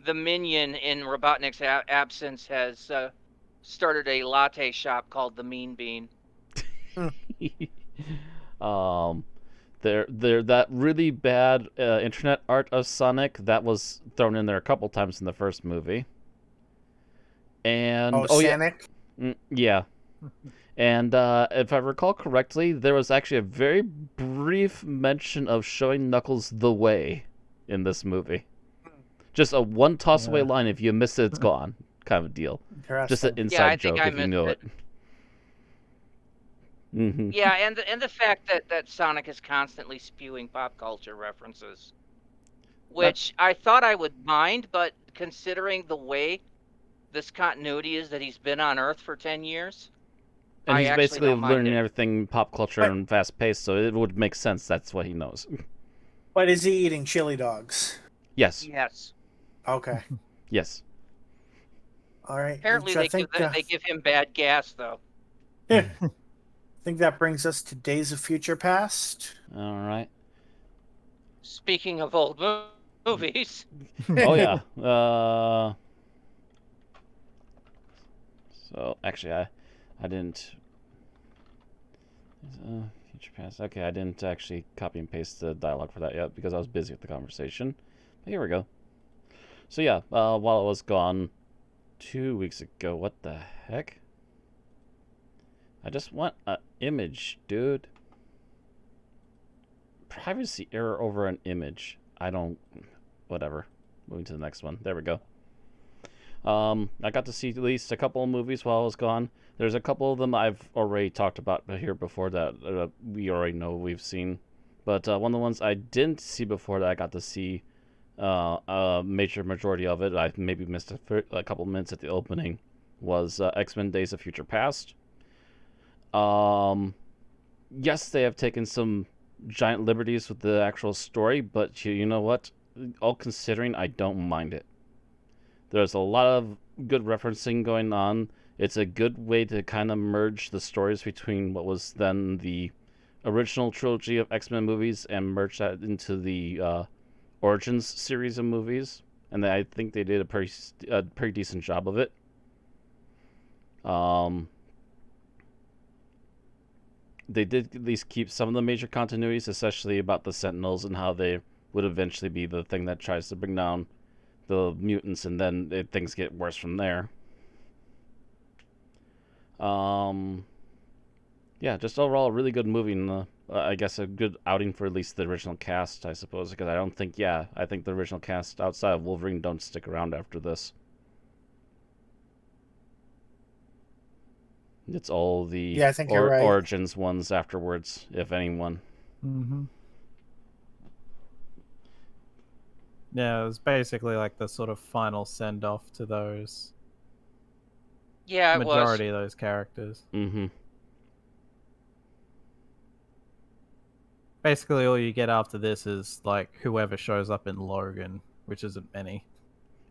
the minion in Robotnik's absence has started a latte shop called the Mean Bean. um, there that really bad internet art of Sonic that was thrown in there a couple times in the first movie. And Oh, yeah, Sonic. yeah. And if I recall correctly, there was actually a very brief mention of showing Knuckles the way in this movie. Just a one toss away line. If you miss it, it's gone. Kind of a deal. Just an Interesting. inside Yeah, I think joke I if you missed know it. it. Mm-hmm. Yeah, and the fact that Sonic is constantly spewing pop culture references, which I thought I would mind, but considering the way this continuity is that he's been on Earth for 10 years, And I he's actually basically don't mind learning it. everything pop culture But- and fast paced, so it would make sense. That's what he knows. But is he eating chili dogs? Yes. Yes. Okay. Yes. All right. Apparently Which I they give him bad gas though. I think that brings us to Days of Future Past. All right. Speaking of old movies, Oh yeah. So actually, I didn't. Future past. Okay, I didn't actually copy and paste the dialogue for that yet because I was busy with the conversation. But here we go. So yeah, while I was gone 2 weeks ago, what the heck? I just want an image, dude. Privacy error over an image. I don't. Whatever. Moving to the next one. There we go. I got to see at least a couple of movies while I was gone. There's a couple of them I've already talked about here before that we already know we've seen. But one of the ones I didn't see before that I got to see a major majority of it, I maybe missed a couple minutes at the opening, was X-Men Days of Future Past. Yes, they have taken some giant liberties with the actual story, but you know what? All considering, I don't mind it. There's a lot of good referencing going on. It's a good way to kind of merge the stories between what was then the original trilogy of X-Men movies and merge that into the Origins series of movies. And I think they did a pretty decent job of it. They did at least keep some of the major continuities, especially about the Sentinels and how they would eventually be the thing that tries to bring down the mutants, and then things get worse from there. Yeah, just overall a really good movie, and I guess a good outing for at least the original cast, I suppose, because I think the original cast outside of Wolverine don't stick around after this. It's all the I think you're right. Origins ones afterwards, if anyone. Mm-hmm. Yeah, it was basically like the sort of final send off to those yeah, it majority of those characters. Mm-hmm. Basically, all you get after this is like whoever shows up in Logan, which isn't many.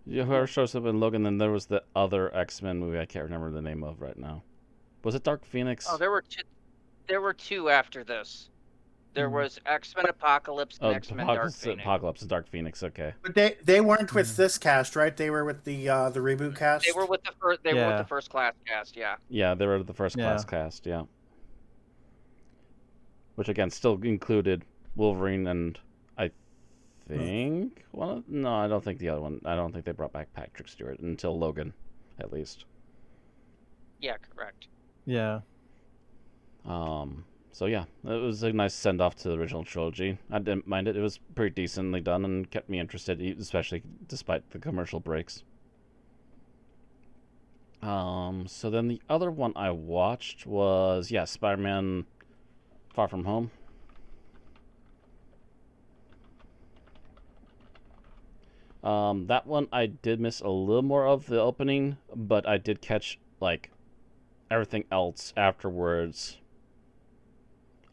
Yeah, whoever shows up in Logan, then there was the other X-Men movie I can't remember the name of right now. Was it Dark Phoenix? Oh, there were two after this. There was X-Men Apocalypse and X-Men Dark Phoenix. Apocalypse and Dark Phoenix, okay. But they weren't with this cast, right? They were with the reboot cast. They were with the first. They were with Yeah. the first class cast. Yeah. Yeah, they were the first class cast, yeah. Which again still included Wolverine and I think no, I don't think the other one. I don't think they brought back Patrick Stewart until Logan, at least. Yeah, correct. Yeah. So yeah, it was a nice send off to the original trilogy. I didn't mind it. It was pretty decently done and kept me interested, especially despite the commercial breaks. So then the other one I watched was Spider-Man Far From Home. That one I did miss a little more of the opening, but I did catch like everything else afterwards.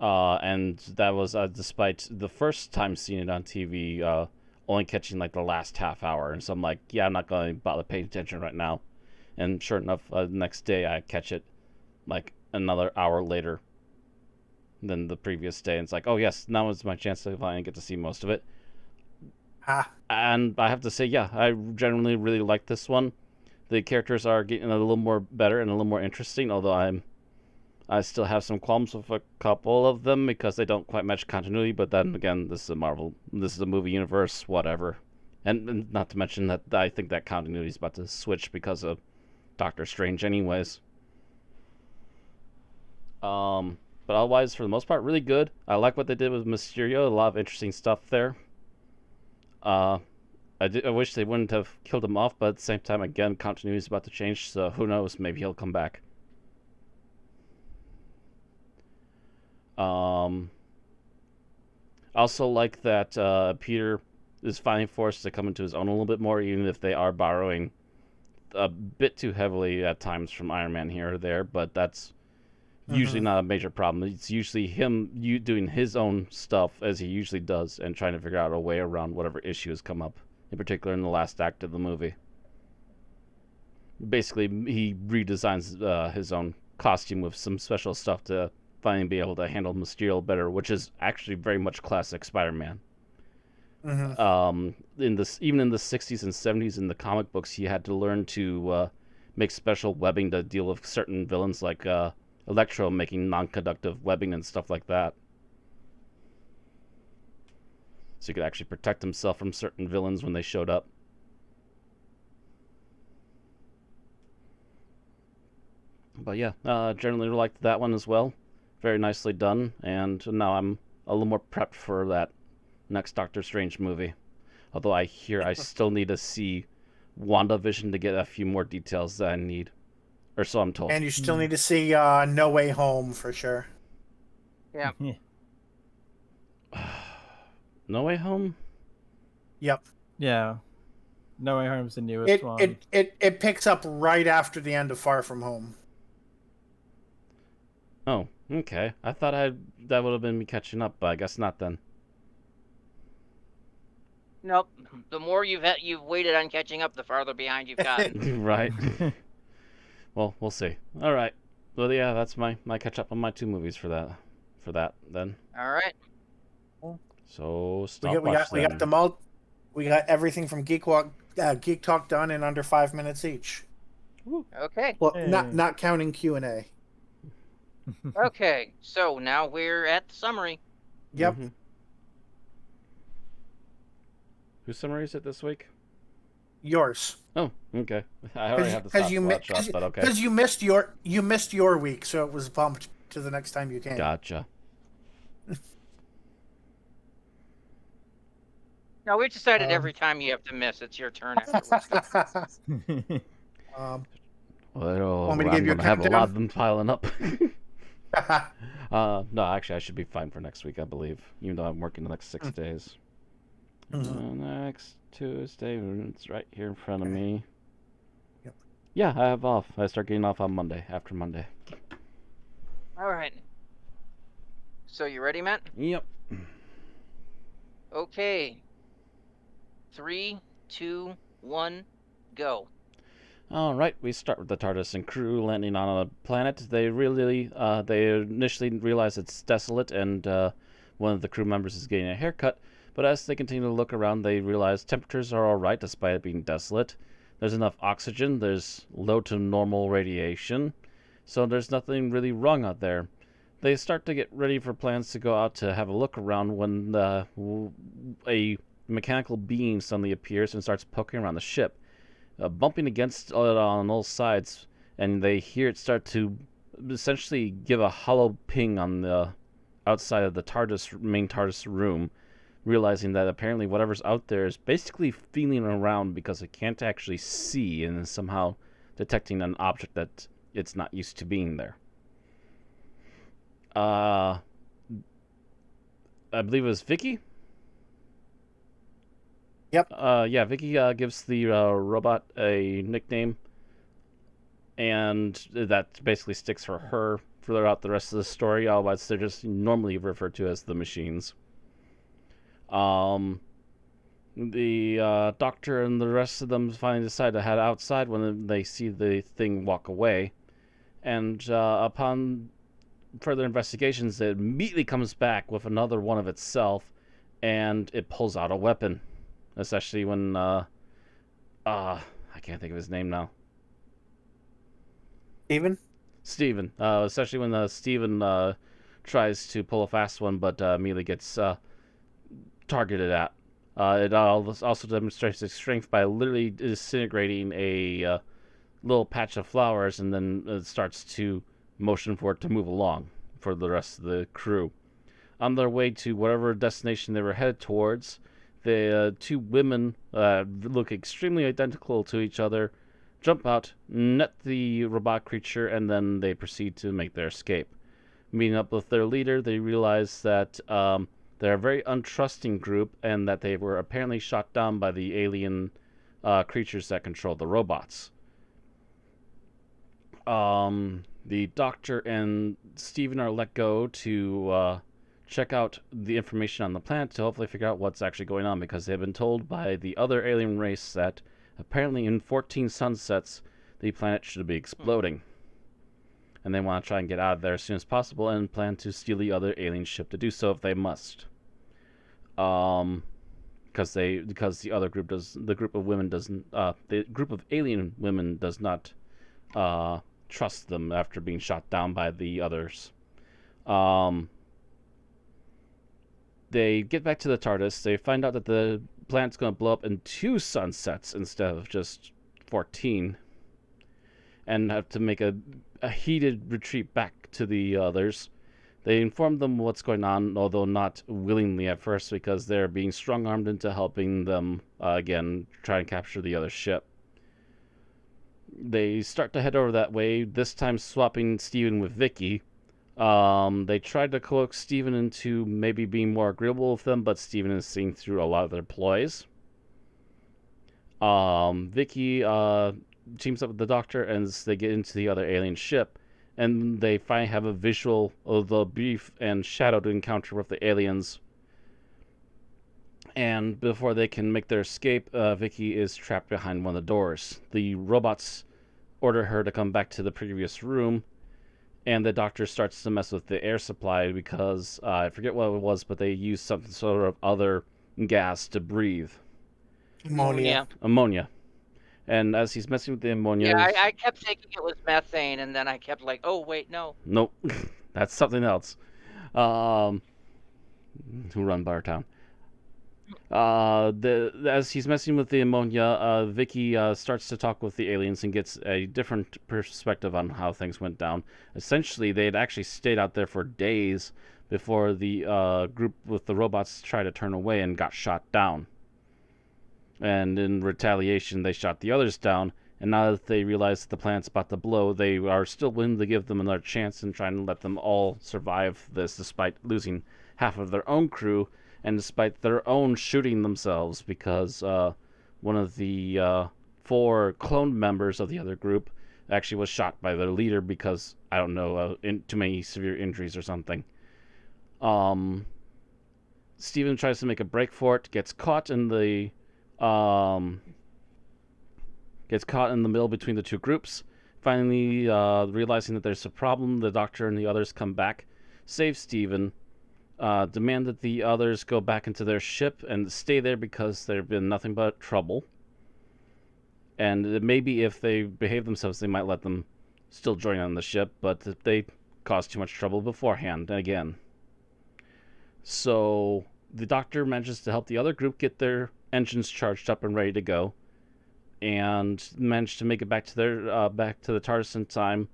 And that was despite the first time seeing it on TV, only catching like the last half hour. And so I'm like, yeah, I'm not going to bother paying attention right now. And sure enough, the next day I catch it like another hour later than the previous day. And it's like, oh yes, now is my chance to finally get to see most of it. And I have to say, yeah, I generally really like this one. The characters are getting a little more better and a little more interesting, although I still have some qualms with a couple of them because they don't quite match continuity. But then again, this is a movie universe, whatever. And not to mention that I think that continuity is about to switch because of Doctor Strange, anyways. But otherwise, for the most part, really good. I like what they did with Mysterio. A lot of interesting stuff there. I wish they wouldn't have killed him off, but at the same time, again, continuity is about to change, so who knows? Maybe he'll come back. Also like that Peter is finally forced to come into his own a little bit more, even if they are borrowing a bit too heavily at times from Iron Man here or there, but that's usually not a major problem. It's usually him doing his own stuff as he usually does and trying to figure out a way around whatever issue has come up, in particular in the last act of the movie. Basically, he redesigns his own costume with some special stuff to finally be able to handle Mysterio better, which is actually very much classic Spider-Man. Even in the 60s and 70s in the comic books, he had to learn to make special webbing to deal with certain villains like Electro making non-conductive webbing and stuff like that. So he could actually protect himself from certain villains when they showed up. But yeah, generally liked that one as well. Very nicely done, and now I'm a little more prepped for that next Doctor Strange movie. Although I hear I still need to see WandaVision to get a few more details that I need. Or so I'm told. And you still need to see No Way Home for sure. Yeah. No Way Home? Yep. Yeah. No Way Home's the newest one. It picks up right after the end of Far From Home. Oh, okay. I thought that would have been me catching up, but I guess not then. Nope. The more you've waited on catching up, the farther behind you've gotten. Right. Well, we'll see. All right. Well, yeah, that's my catch up on my two movies for that then. All right. So we got everything from Geek Talk done in under 5 minutes each. Okay. Well, not counting Q&A. Okay. So now we're at the summary. Yep. Mm-hmm. Whose summary is it this week? Yours. Oh, okay. I already have the stopwatch up, but okay. Because you missed your week, so it was bumped to the next time you came. Gotcha. No, we decided every time you have to miss, it's your turn afterwards. Well, Want me to I'm give you a gonna have a countdown? lot of them piling up. No, actually, I should be fine for next week, I believe. Even though I'm working the next 6 days. Next Tuesday, it's right here in front of me. Yep. Yeah, I have off. I start getting off on Monday, after Monday. All right. So you ready, Matt? Yep. Okay. 3, 2, 1, go. All right, we start with the TARDIS and crew landing on a planet. They initially realize it's desolate, and one of the crew members is getting a haircut. But as they continue to look around, they realize temperatures are all right despite it being desolate. There's enough oxygen. There's low to normal radiation, so there's nothing really wrong out there. They start to get ready for plans to go out to have a look around when a mechanical being suddenly appears and starts poking around the ship, bumping against it on all sides, and they hear it start to essentially give a hollow ping on the outside of the main TARDIS room, realizing that apparently whatever's out there is basically feeling around because it can't actually see and is somehow detecting an object that it's not used to being there. I believe it was Vicky? Yep. Yeah, Vicky gives the robot a nickname, and that basically sticks for her throughout the rest of the story. Otherwise, they're just normally referred to as the machines. The doctor and the rest of them finally decide to head outside when they see the thing walk away, and upon further investigations, it immediately comes back with another one of itself, and it pulls out a weapon. Especially when, I can't think of his name now. Steven. Especially when Steven tries to pull a fast one, but immediately gets targeted at. It also demonstrates its strength by literally disintegrating a little patch of flowers, and then it starts to motion for it to move along for the rest of the crew. On their way to whatever destination they were headed towards, the two women look extremely identical to each other, jump out, net the robot creature, and then they proceed to make their escape. Meeting up with their leader, they realize that they're a very untrusting group and that they were apparently shot down by the alien creatures that control the robots. The doctor and Steven are let go to check out the information on the planet to hopefully figure out what's actually going on, because they've been told by the other alien race that apparently in 14 sunsets the planet should be exploding. And they want to try and get out of there as soon as possible and plan to steal the other alien ship to do so if they must. Because the other group the group of alien women does not trust them after being shot down by the others. They get back to the TARDIS. They find out that the planet's going to blow up in 2 sunsets instead of just 14, and have to make a heated retreat back to the others. They inform them what's going on, although not willingly at first, because they're being strong-armed into helping them again try and capture the other ship. They start to head over that way, this time swapping Steven with Vicky. They tried to coax Steven into maybe being more agreeable with them, but Steven is seeing through a lot of their ploys. Vicky teams up with the doctor and they get into the other alien ship, and they finally have a visual of the brief and shadowed encounter with the aliens. And before they can make their escape, Vicky is trapped behind one of the doors. The robots order her to come back to the previous room, and the doctor starts to mess with the air supply because I forget what it was, but they used some sort of other gas to breathe. Ammonia. And as he's messing with the ammonia... Yeah, I kept thinking it was methane, and then I kept like, oh, wait, no. Nope. That's something else. Who run Bartown. As he's messing with the ammonia, Vicky starts to talk with the aliens and gets a different perspective on how things went down. Essentially, they had actually stayed out there for days before the group with the robots tried to turn away and got shot down. And in retaliation, they shot the others down. And now that they realize that the planet's about to blow, they are still willing to give them another chance and trying to let them all survive this, despite losing half of their own crew and despite their own shooting themselves, because one of the 4 cloned members of the other group actually was shot by their leader because, I don't know, too many severe injuries or something. Steven tries to make a break for it, gets caught in the middle between the 2 groups. Finally, realizing that there's a problem, the doctor and the others come back, save Steven, demand that the others go back into their ship and stay there because there have been nothing but trouble. And maybe if they behave themselves, they might let them still join on the ship, but they caused too much trouble beforehand again. So the Doctor manages to help the other group get their engines charged up and ready to go, and manage to make it back to their back to the TARDIS in time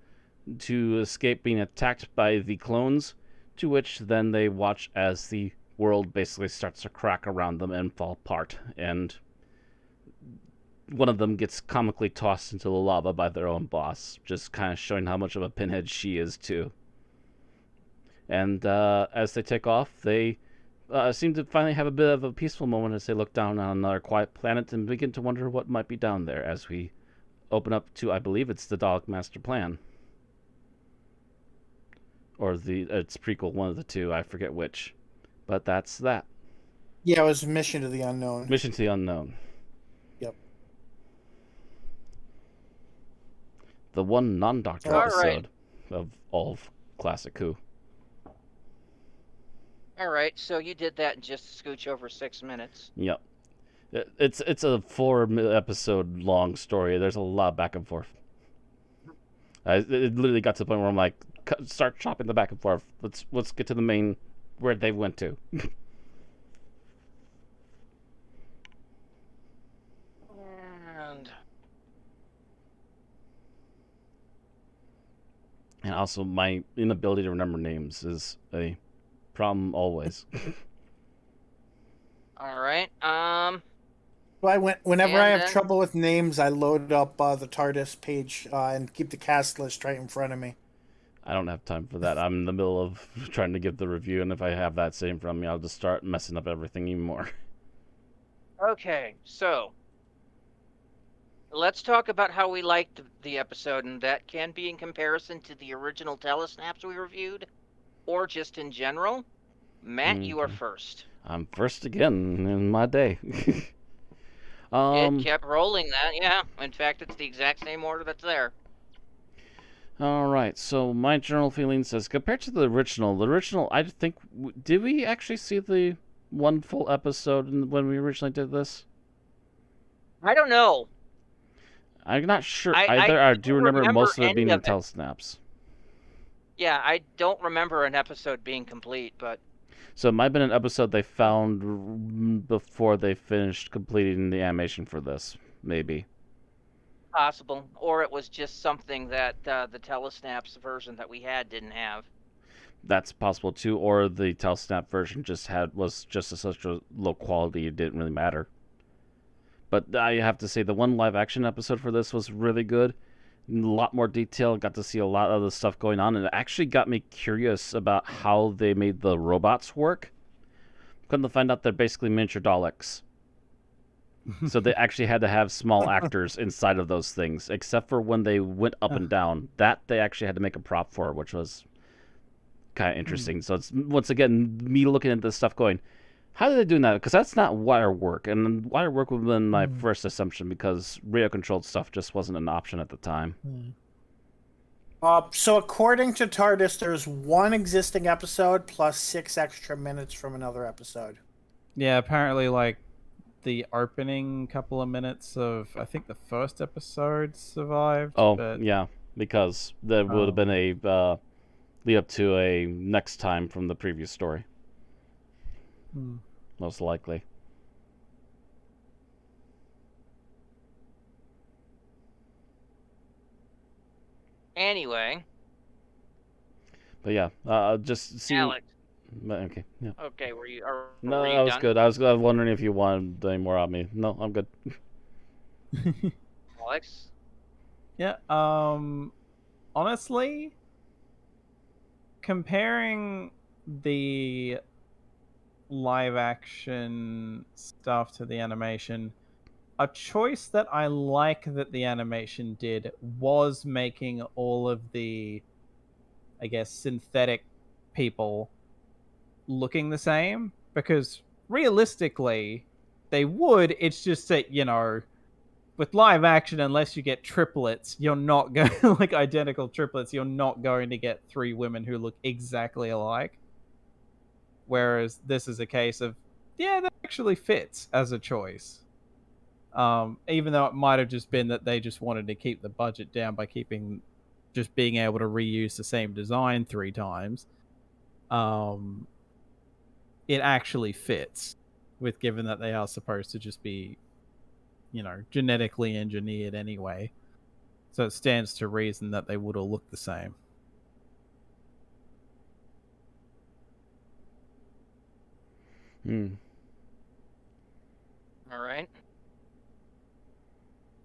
to escape being attacked by the clones. To which then they watch as the world basically starts to crack around them and fall apart, and one of them gets comically tossed into the lava by their own boss, just kind of showing how much of a pinhead she is too. And as they take off, they seem to finally have a bit of a peaceful moment as they look down on another quiet planet and begin to wonder what might be down there as we open up to, I believe it's the Dalek Master Plan. Or it's prequel, one of the two, I forget which. But that's that. Yeah, it was Mission to the Unknown. Mission to the Unknown. Yep. The one non-Doctor All episode of all of Classic Who. All right, so you did that in just a scooch over 6 minutes. Yep. It's a 4-episode long story. There's a lot of back and forth. It literally got to the point where I'm like, start chopping the back and forth. Let's get to the main where they went to. And also, my inability to remember names is a problem always. All right. Whenever I have then- trouble with names, I load up the TARDIS page and keep the cast list right in front of me. I don't have time for that. I'm in the middle of trying to give the review, and if I have that sitting in front of me, I'll just start messing up everything even more. Okay, so let's talk about how we liked the episode, and that can be in comparison to the original telesnaps we reviewed, or just in general. Matt, you are first. I'm first again in my day. It kept rolling that, yeah. In fact, it's the exact same order that's there. All right, so my general feeling says, compared to the original, I think, did we actually see the one full episode when we originally did this? I don't know. I'm not sure I either. I do don't remember remember most of it any being of in it. telesnaps. Yeah, I don't remember an episode being complete, but So it might have been an episode they found before they finished completing the animation for this, maybe. possible. Or it was just something that the telesnaps version that we had didn't have. That's possible too, or the Telsnap version was just such a low quality it didn't really matter. But I have to say the one live action episode for this was really good. A lot more detail, got to see a lot of the stuff going on, and it actually got me curious about how they made the robots work. Come to find out they're basically miniature Daleks. So they actually had to have small actors inside of those things, except for when they went up and down. That they actually had to make a prop for, which was kind of interesting. So it's, once again, me looking at this stuff going, how are they doing that? Because that's not wire work. And wire work would have been my first assumption, because radio-controlled stuff just wasn't an option at the time. So according to TARDIS, there's one existing episode plus 6 extra minutes from another episode. Yeah, apparently, like, the opening couple of minutes of, I think, the first episode survived. Oh, but... yeah, because there would have been a lead up to a next time from the previous story. Most likely. Anyway, But yeah, just see. Alex. Okay, yeah. Okay, were you No, were you that was done? good. I was wondering if you wanted any more of me. No, I'm good. Alex? Yeah, honestly, comparing the live action stuff to the animation, a choice that I like that the animation did was making all of the, I guess, synthetic people looking the same, because realistically they would. It's just that, you know, with live action, unless you get triplets, you're not going like identical triplets, you're not going to get 3 women who look exactly alike. Whereas this is a case of, yeah, that actually fits as a choice. Even though it might have just been that they just wanted to keep the budget down by just being able to reuse the same design 3 times. it actually fits, with given that they are supposed to just be, genetically engineered anyway. So it stands to reason that they would all look the same. All right.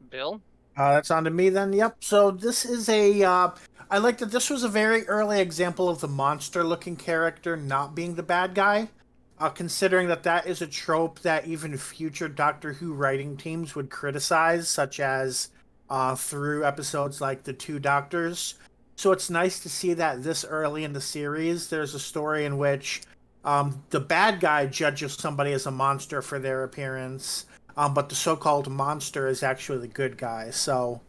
Bill? That's on to me then. Yep. So this is I like that this was a very early example of the monster-looking character not being the bad guy. Considering that is a trope that even future Doctor Who writing teams would criticize, such as through episodes like The Two Doctors. So it's nice to see that this early in the series, there's a story in which the bad guy judges somebody as a monster for their appearance, but the so-called monster is actually the good guy. So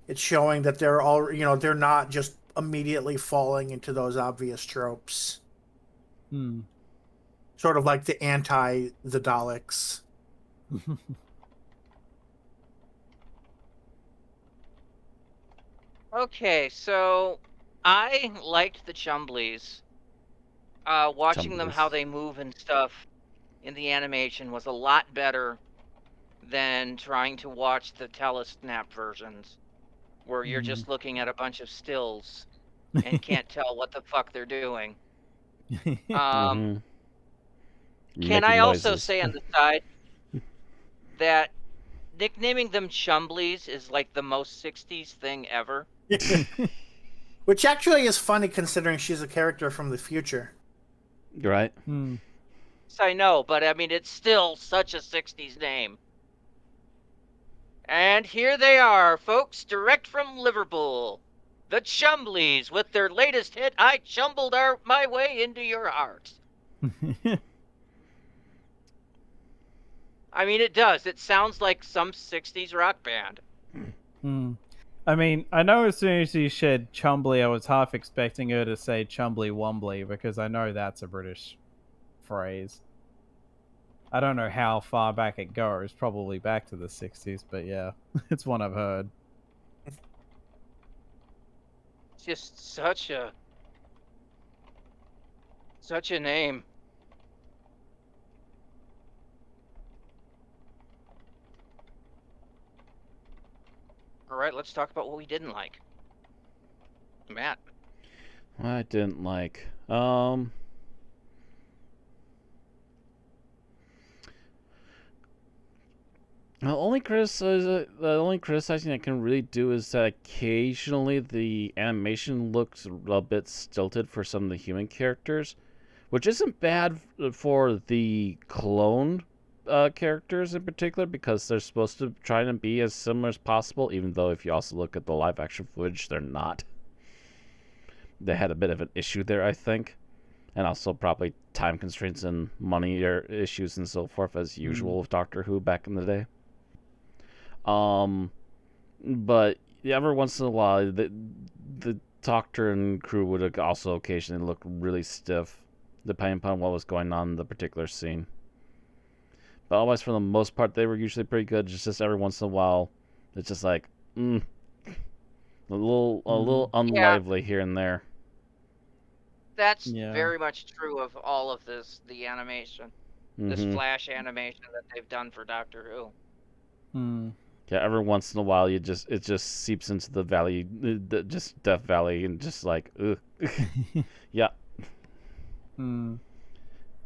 it's showing that they're all, they're not just immediately falling into those obvious tropes. Sort of like the anti-the Daleks. Okay, so I liked the Chumbleys. Watching them, how they move and stuff in the animation was a lot better than trying to watch the telesnap versions, where you're just looking at a bunch of stills and can't tell what the fuck they're doing. Can I also say on the side that nicknaming them Chumbleys is like the most 60s thing ever? Which actually is funny considering she's a character from the future. Right? Yes, I know, but I mean, it's still such a 60s name. And here they are, folks, direct from Liverpool. The Chumbleys with their latest hit, I Chumbled My Way Into Your Heart. I mean, it does. It sounds like some 60s rock band. I mean, I know as soon as you said Chumbly, I was half expecting her to say Chumbly Wombly, because I know that's a British phrase. I don't know how far back it goes, probably back to the 60s, but yeah, it's one I've heard. It's just such a name. All right, let's talk about what we didn't like. Matt. What I didn't like. The only criticizing I can really do is that occasionally the animation looks a bit stilted for some of the human characters, which isn't bad for the clone characters in particular, because they're supposed to try and be as similar as possible, even though if you also look at the live action footage, they're not. They had a bit of an issue there, I think. And also probably time constraints and money or issues and so forth, as usual with Doctor Who back in the day. But every once in a while, the Doctor and crew would also occasionally look really stiff, depending upon what was going on in the particular scene. But otherwise, for the most part, they were usually pretty good. It's just every once in a while, it's just like, a little unlively here and there. That's very much true of all of the animation. This flash animation that they've done for Doctor Who. Yeah, every once in a while, it just seeps into the valley, just Death Valley, and just like, ugh. Yeah.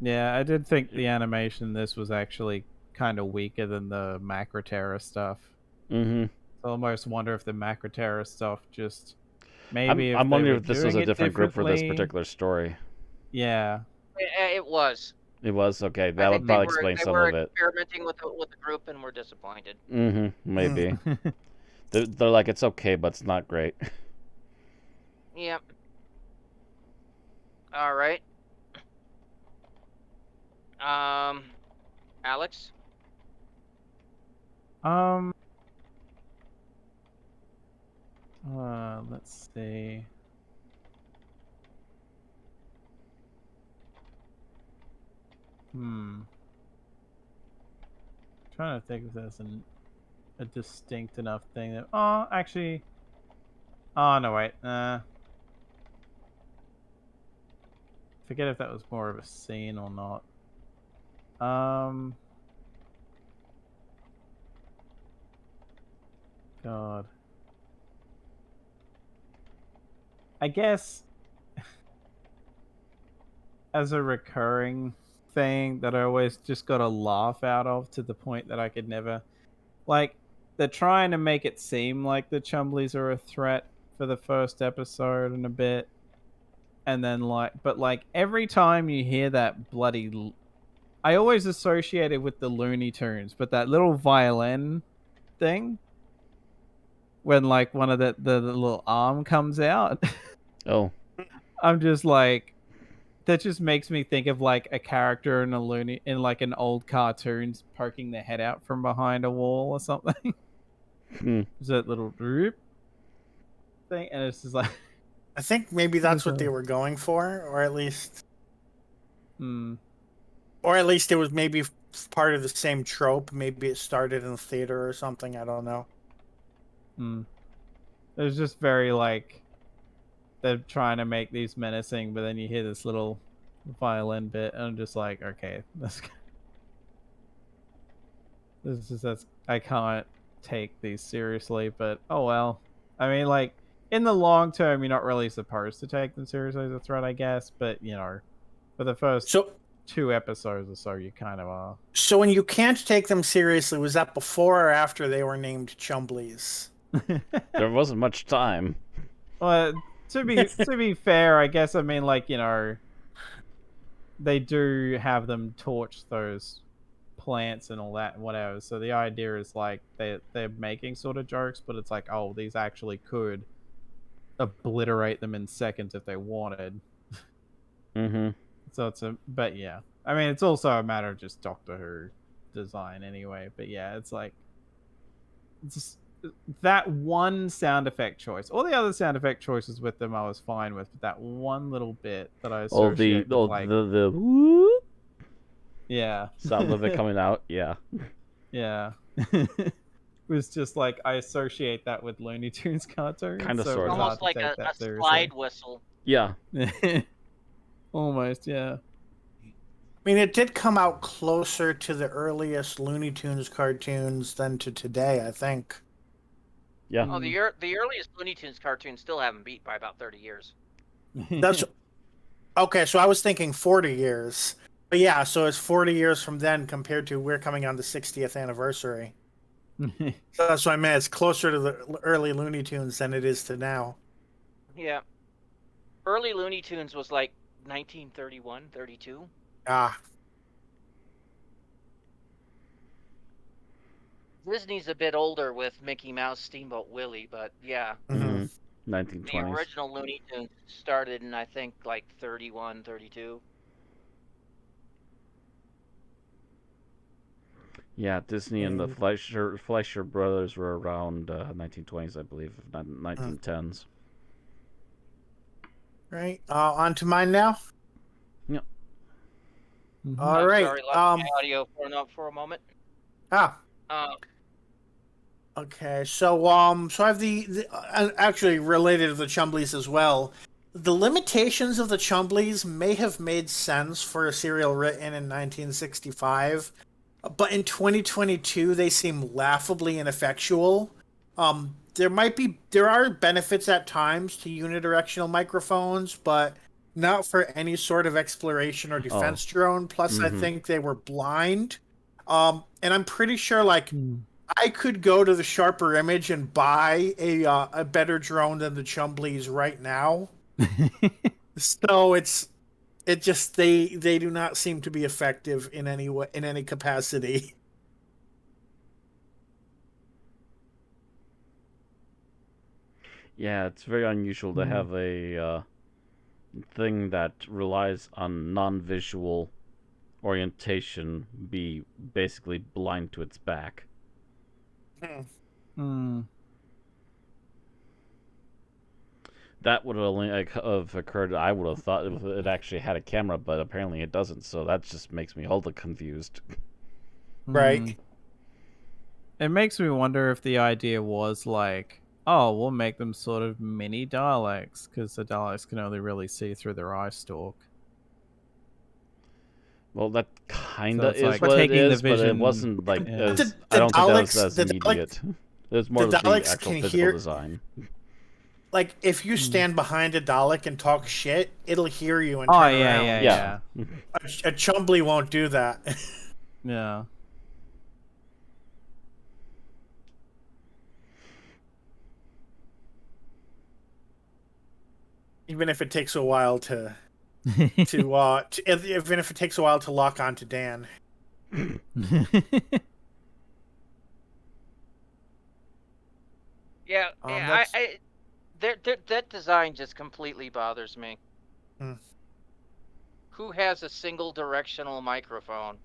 Yeah, I did think the animation in this was actually kind of weaker than the Macroterra stuff. I almost wonder if the Macroterra stuff just maybe. I'm wondering if this was a different group for this particular story. Yeah. It was. It was? Okay, that would probably explain some of it. They were experimenting with the group and were disappointed. Maybe. They're like, it's okay, but it's not great. Yep. All right. Alex? Let's see. Trying to think if there's a distinct enough thing that. Oh, actually. Oh no, wait. Forget if that was more of a scene or not. God. I guess as a recurring thing that I always just got a laugh out of to the point that I could never, like, they're trying to make it seem like the Chumblies are a threat for the first episode and a bit, and then but every time you hear that bloody I always associate it with the Looney Tunes, but that little violin thing when like one of the little arm comes out. Oh. I'm just like, that just makes me think of like a character in like an old cartoons poking their head out from behind a wall or something. Is that little droop thing? And it's just like, I think maybe that's what they were going for, or at least it was maybe part of the same trope. Maybe it started in the theater or something. I don't know. It was just very like, they're trying to make these menacing, but then you hear this little violin bit, and I'm just like, okay, I can't take these seriously, but oh well. I mean, like, in the long term, you're not really supposed to take them seriously as a threat, I guess, but you know, for the first 2 episodes or so, you kind of are. So when you can't take them seriously, was that before or after they were named Chumblies? There wasn't much time. Well, to be fair, I guess, I mean, like, you know, they do have them torch those plants and all that and whatever. So the idea is like they're making sort of jokes, but it's like, oh, these actually could obliterate them in seconds if they wanted. So but yeah, I mean, it's also a matter of just Doctor Who design anyway. But yeah, it's like, it's that one sound effect choice. All the other sound effect choices with them I was fine with, but that one little bit that I associate with, like, the whoop yeah, sound of it coming out, yeah. It was just like, I associate that with Looney Tunes cartoons. Kind of, so sort of. Almost like a slide whistle. Yeah. Almost, yeah. I mean, it did come out closer to the earliest Looney Tunes cartoons than to today, I think. Yeah. Oh, the earliest Looney Tunes cartoons still haven't beat by about 30 years. That's okay. So I was thinking 40 years, but yeah, so it's 40 years from then compared to we're coming on the 60th anniversary. So that's what I meant. It's closer to the early Looney Tunes than it is to now. Yeah. Early Looney Tunes was like 1931, 32. Ah. Disney's a bit older with Mickey Mouse, Steamboat Willie, but yeah. 1920s. The original Looney Tunes started in, I think, like 31, 32. Yeah, Disney and the Fleischer brothers were around 1920s, I believe, not 1910s. Right. On to mine now. Yep. All right. Sorry, lost my audio for a moment. Okay, so I have the actually related to the Chumblies as well. The limitations of the Chumblies may have made sense for a serial written in 1965, but in 2022 they seem laughably ineffectual. There are benefits at times to unidirectional microphones, but not for any sort of exploration or defense drone. Plus, I think they were blind. And I'm pretty sure, like, I could go to the Sharper Image and buy a better drone than the Chumblies right now. So they do not seem to be effective in any way, in any capacity. Yeah, it's very unusual to have a thing that relies on non-visual orientation be basically blind to its back. That would only have occurred. I would have thought it actually had a camera, but apparently it doesn't. So that just makes me all the confused. Right. It makes me wonder if the idea was like, oh, we'll make them sort of mini Daleks, because the Daleks can only really see through their eye stalk. Well, that kinda it's is like what it taking the is, but it vision- wasn't like yeah. as. The I don't think that was Daleks- as the Daleks- immediate. It was more the of the Daleks actual can physical hear- design. Like, if you stand behind a Dalek and talk shit, it'll hear you and Oh turn yeah, around. yeah, Yeah. yeah, A Chumbly won't do that. yeah. Even if it takes a while even if it takes a while to lock onto Dan. Yeah, That's- that design just completely bothers me. Hmm. Who has a single directional microphone?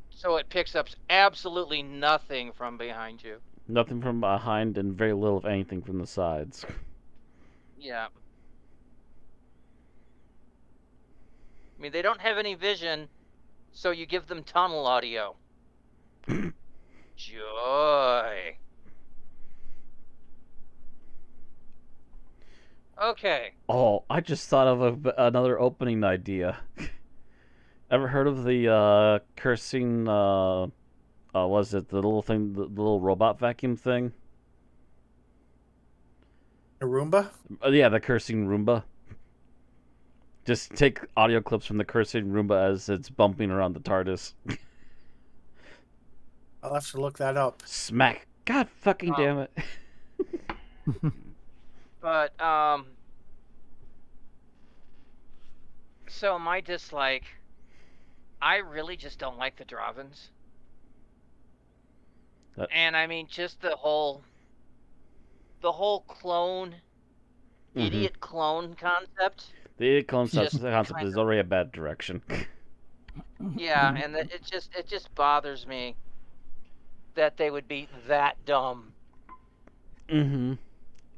So it picks up absolutely nothing from behind you. Nothing from behind and very little of anything from the sides. Yeah. I mean, they don't have any vision, so you give them tunnel audio. Joy. Okay. Oh, I just thought of another opening idea. Ever heard of the cursing? Was it the little thing, the little robot vacuum thing? A Roomba? Yeah, the cursing Roomba. Just take audio clips from the cursing Roomba as it's bumping around the TARDIS. I'll have to look that up. Smack! God fucking damn it! But, so my dislike, I really just don't like the Dravens. And I mean, just the whole clone, idiot clone concept. The idiot concept Just is already a bad direction. Yeah, and it just bothers me that they would be that dumb. Mm-hmm.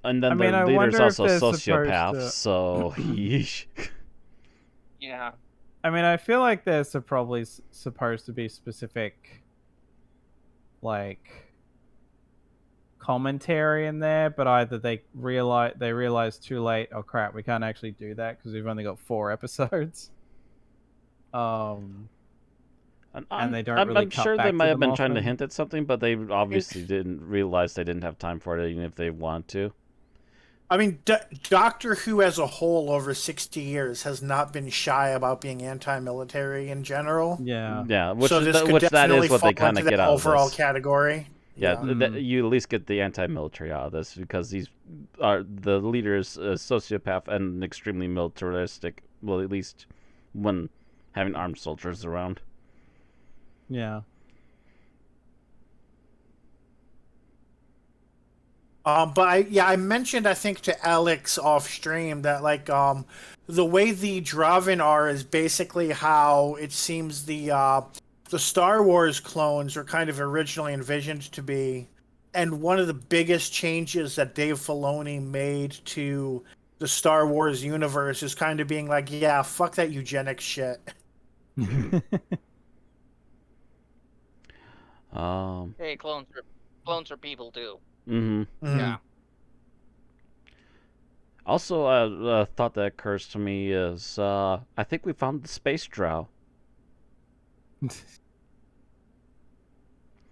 And then I mean, the I leader's wonder if also a they're supposed sociopath, to- so yeesh. Yeah. I mean, I feel like there's probably supposed to be specific, like, commentary in there, but either they realize too late, oh crap, we can't actually do that because we've only got 4 episodes. And they don't really I'm cut sure they back might to have them been trying to often. hint at something, but they obviously didn't realize they didn't have time for it, even if they want to. I mean, Doctor Who as a whole over 60 years has not been shy about being anti-military in general. Yeah. Yeah, which So is this could that is definitely what they fall kind into of get that out of overall this. category. Yeah, Yeah. you at least get the anti-military out of this because these are the leader's a sociopath and extremely militaristic. Well, at least when having armed soldiers around. Yeah. But I mentioned, I think, to Alex off stream that the way the Draven are is basically how it seems the Star Wars clones were kind of originally envisioned to be, and one of the biggest changes that Dave Filoni made to the Star Wars universe is kind of being like, yeah, fuck that eugenics shit. Hey, clones are people too. Mm-hmm. Yeah. Also, a thought that occurs to me is I think we found the space drow.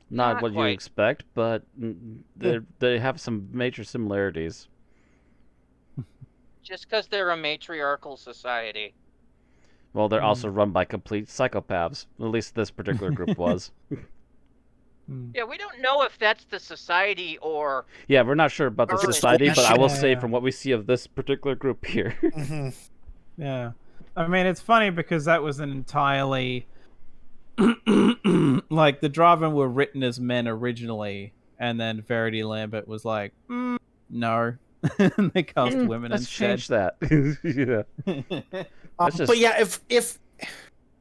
Not what you quite. expect, but they have some major similarities. Just because they're a matriarchal society. Well, they're also run by complete psychopaths. At least this particular group was. Yeah, we don't know if that's the society or... Yeah, we're not sure about the Early society, but I will say Yeah. from what we see of this particular group here. Mhm. Yeah. I mean, it's funny because that was an entirely like the Draven were written as men originally, and then Verity Lambert was like, no, and they cast women Let's instead. change that. Yeah. That's just- But yeah, if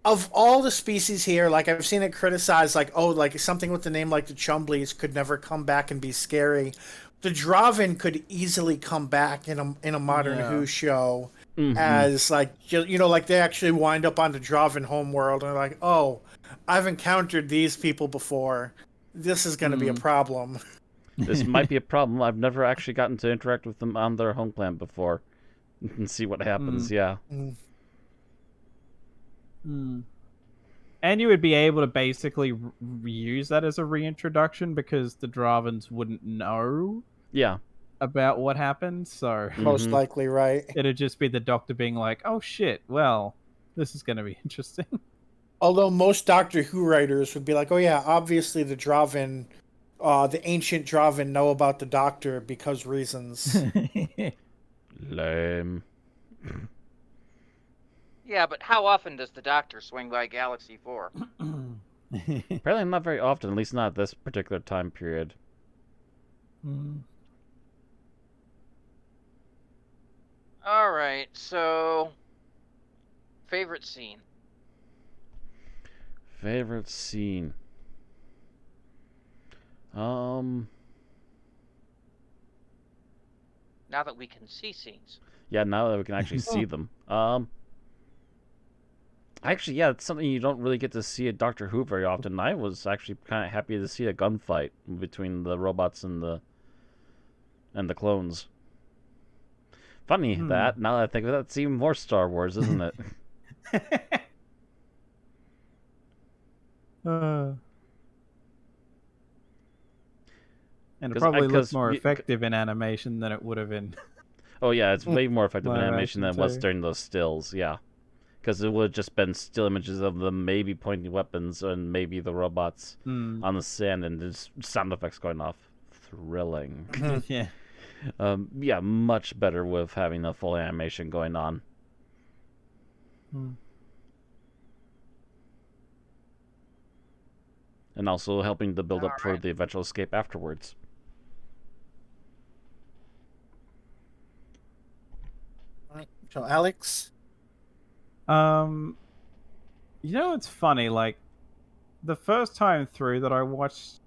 of all the species here, like I've seen it criticized, like, oh, like something with the name like the Chumblies could never come back and be scary. The Draven could easily come back in a modern Yeah. Who show Mhm. as like like they actually wind up on the Draven homeworld and they're like, oh, I've encountered these people before. This is going to be a problem. This might be a problem. I've never actually gotten to interact with them on their home planet before. and see what happens. Yeah. And you would be able to basically use that as a reintroduction because the Dravens wouldn't know Yeah. about what happened. So Most likely, right? it'd just be the Doctor being like, "Oh shit! Well, this is going to be interesting." Although most Doctor Who writers would be like, "Oh yeah, obviously the Draven, the ancient Draven know about the Doctor because reasons." Lame. Yeah, but how often does the Doctor swing by Galaxy 4? Apparently not very often, at least not at this particular time period. All right, so favorite scene. Favorite scene. Now that we can see scenes. Yeah, now that we can actually see them. Actually, yeah, it's something you don't really get to see at Doctor Who very often. I was actually kind of happy to see a gunfight between the robots and the clones. Funny that, now that I think of it, that's even more Star Wars, isn't it? And it probably looks more effective in animation than it would have in. Oh yeah, it's way more effective in Live animation than it action was too. during those stills. Yeah, because it would have just been still images of them maybe pointing weapons and maybe the robots on the sand and just sound effects going off. Thrilling. Yeah. Yeah, much better with having the full animation going on. And also helping to build up for the eventual escape afterwards. So, Alex? You know, it's funny, like, the first time through that I watched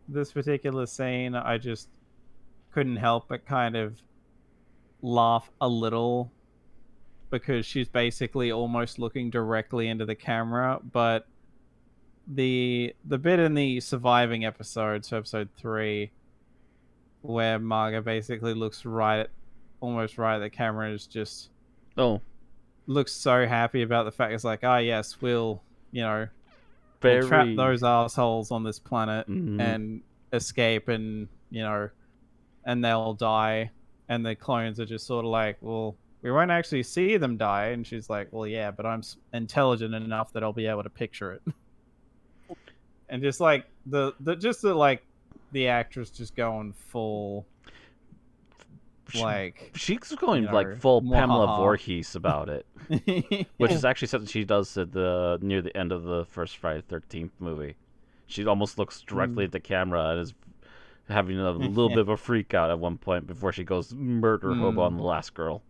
this particular scene, I just couldn't help but kind of laugh a little because she's basically almost looking directly into the camera, but the bit in the surviving episode, so episode 3, where Marga basically looks almost right at the camera, is just looks so happy about the fact it's like, yes, we'll trap those assholes on this planet and escape, and and they'll die, and the clones are just sort of like, well, we won't actually see them die, and she's like, well, yeah, but I'm intelligent enough that I'll be able to picture it. And just like the actress just going full, like, she's going like full Pamela mwahaha. Voorhees about it, which is actually something she does at near the end of the first Friday the 13th movie. She almost looks directly at the camera and is having a little bit of a freak out at one point before she goes murder hobo on the last girl.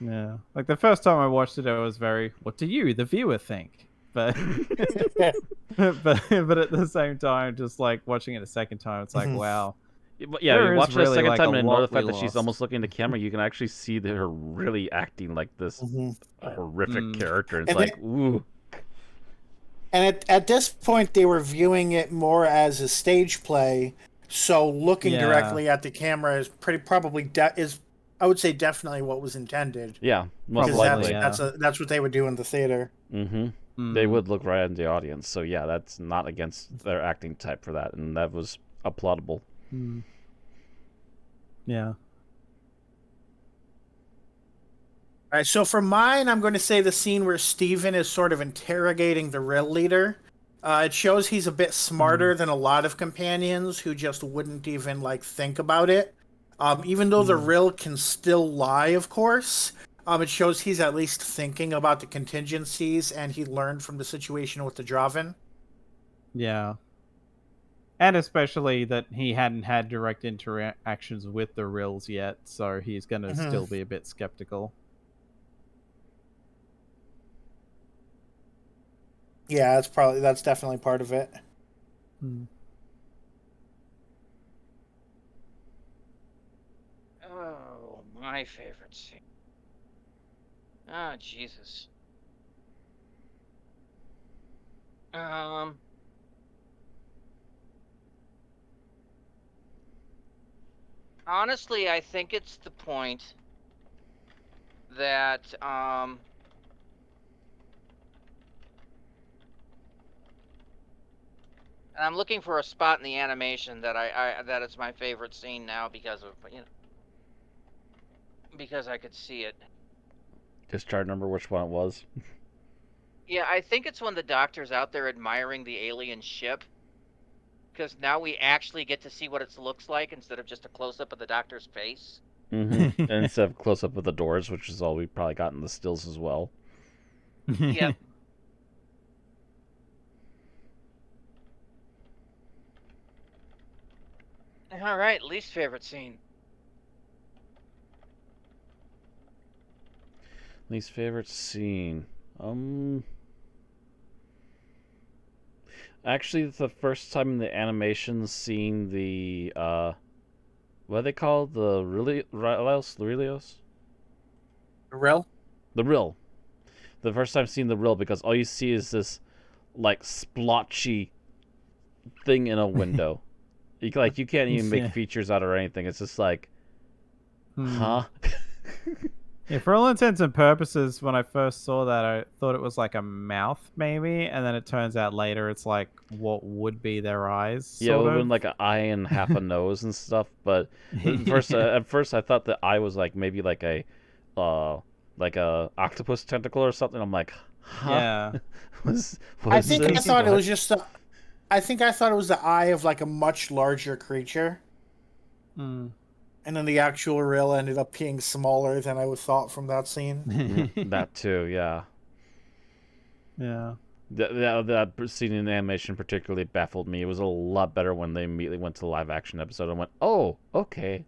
Yeah, like the first time I watched it, I was very, what do you, the viewer, think? But but at the same time, just like watching it a second time, it's like, wow. Yeah, you watch it a really, second like, time a and ignore the lot fact we that she's lost. almost looking at the camera. You can actually see her really acting like this horrific character. It's And like, ooh. And at this point, they were viewing it more as a stage play. So looking directly at the camera is probably I would say definitely what was intended. Yeah, most Because likely. that's what they would do in the theater. They would look right at the audience. So yeah, that's not against their acting type for that, and that was applaudable. Yeah. All right, so for mine, I'm going to say the scene where Steven is sort of interrogating the Rill leader. It shows he's a bit smarter than a lot of companions who just wouldn't even think about it. Even though the Rill can still lie, of course, it shows he's at least thinking about the contingencies, and he learned from the situation with the Draven. Yeah. And especially that he hadn't had direct interactions with the Rills yet, so he's going to still be a bit skeptical. Yeah, that's definitely part of it. Oh, my favorite scene. Oh, Jesus. Honestly, I think it's the point that and I'm looking for a spot in the animation that that it's my favorite scene now because of because I could see it. Just try to remember which one it was. Yeah, I think it's when the Doctor's out there admiring the alien ship. Because now we actually get to see what it looks like instead of just a close-up of the Doctor's face. Mm-hmm. And instead of close up of the doors, which is all we probably got in the stills as well. Yep. All right, least favorite scene. Least favorite scene. Actually, it's the first time in the animation seeing the what are they called? The Relios? Rel? The rill. The first time seeing the rill, because all you see is this like splotchy thing in a window. You can't even make features out or anything. It's just like, huh? Yeah, for all intents and purposes, when I first saw that, I thought it was like a mouth, maybe, and then it turns out later it's like what would be their eyes. Yeah, it would have been like an eye and half a nose and stuff. But at first, I thought the eye was like maybe like a octopus tentacle or something. I'm like, huh? Yeah. I think I thought it was just. I think I thought it was the eye of like a much larger creature. Hmm. And then the actual reel ended up being smaller than I would thought from that scene. That too, yeah. Yeah. That scene in animation particularly baffled me. It was a lot better when they immediately went to the live action episode and went, oh, okay.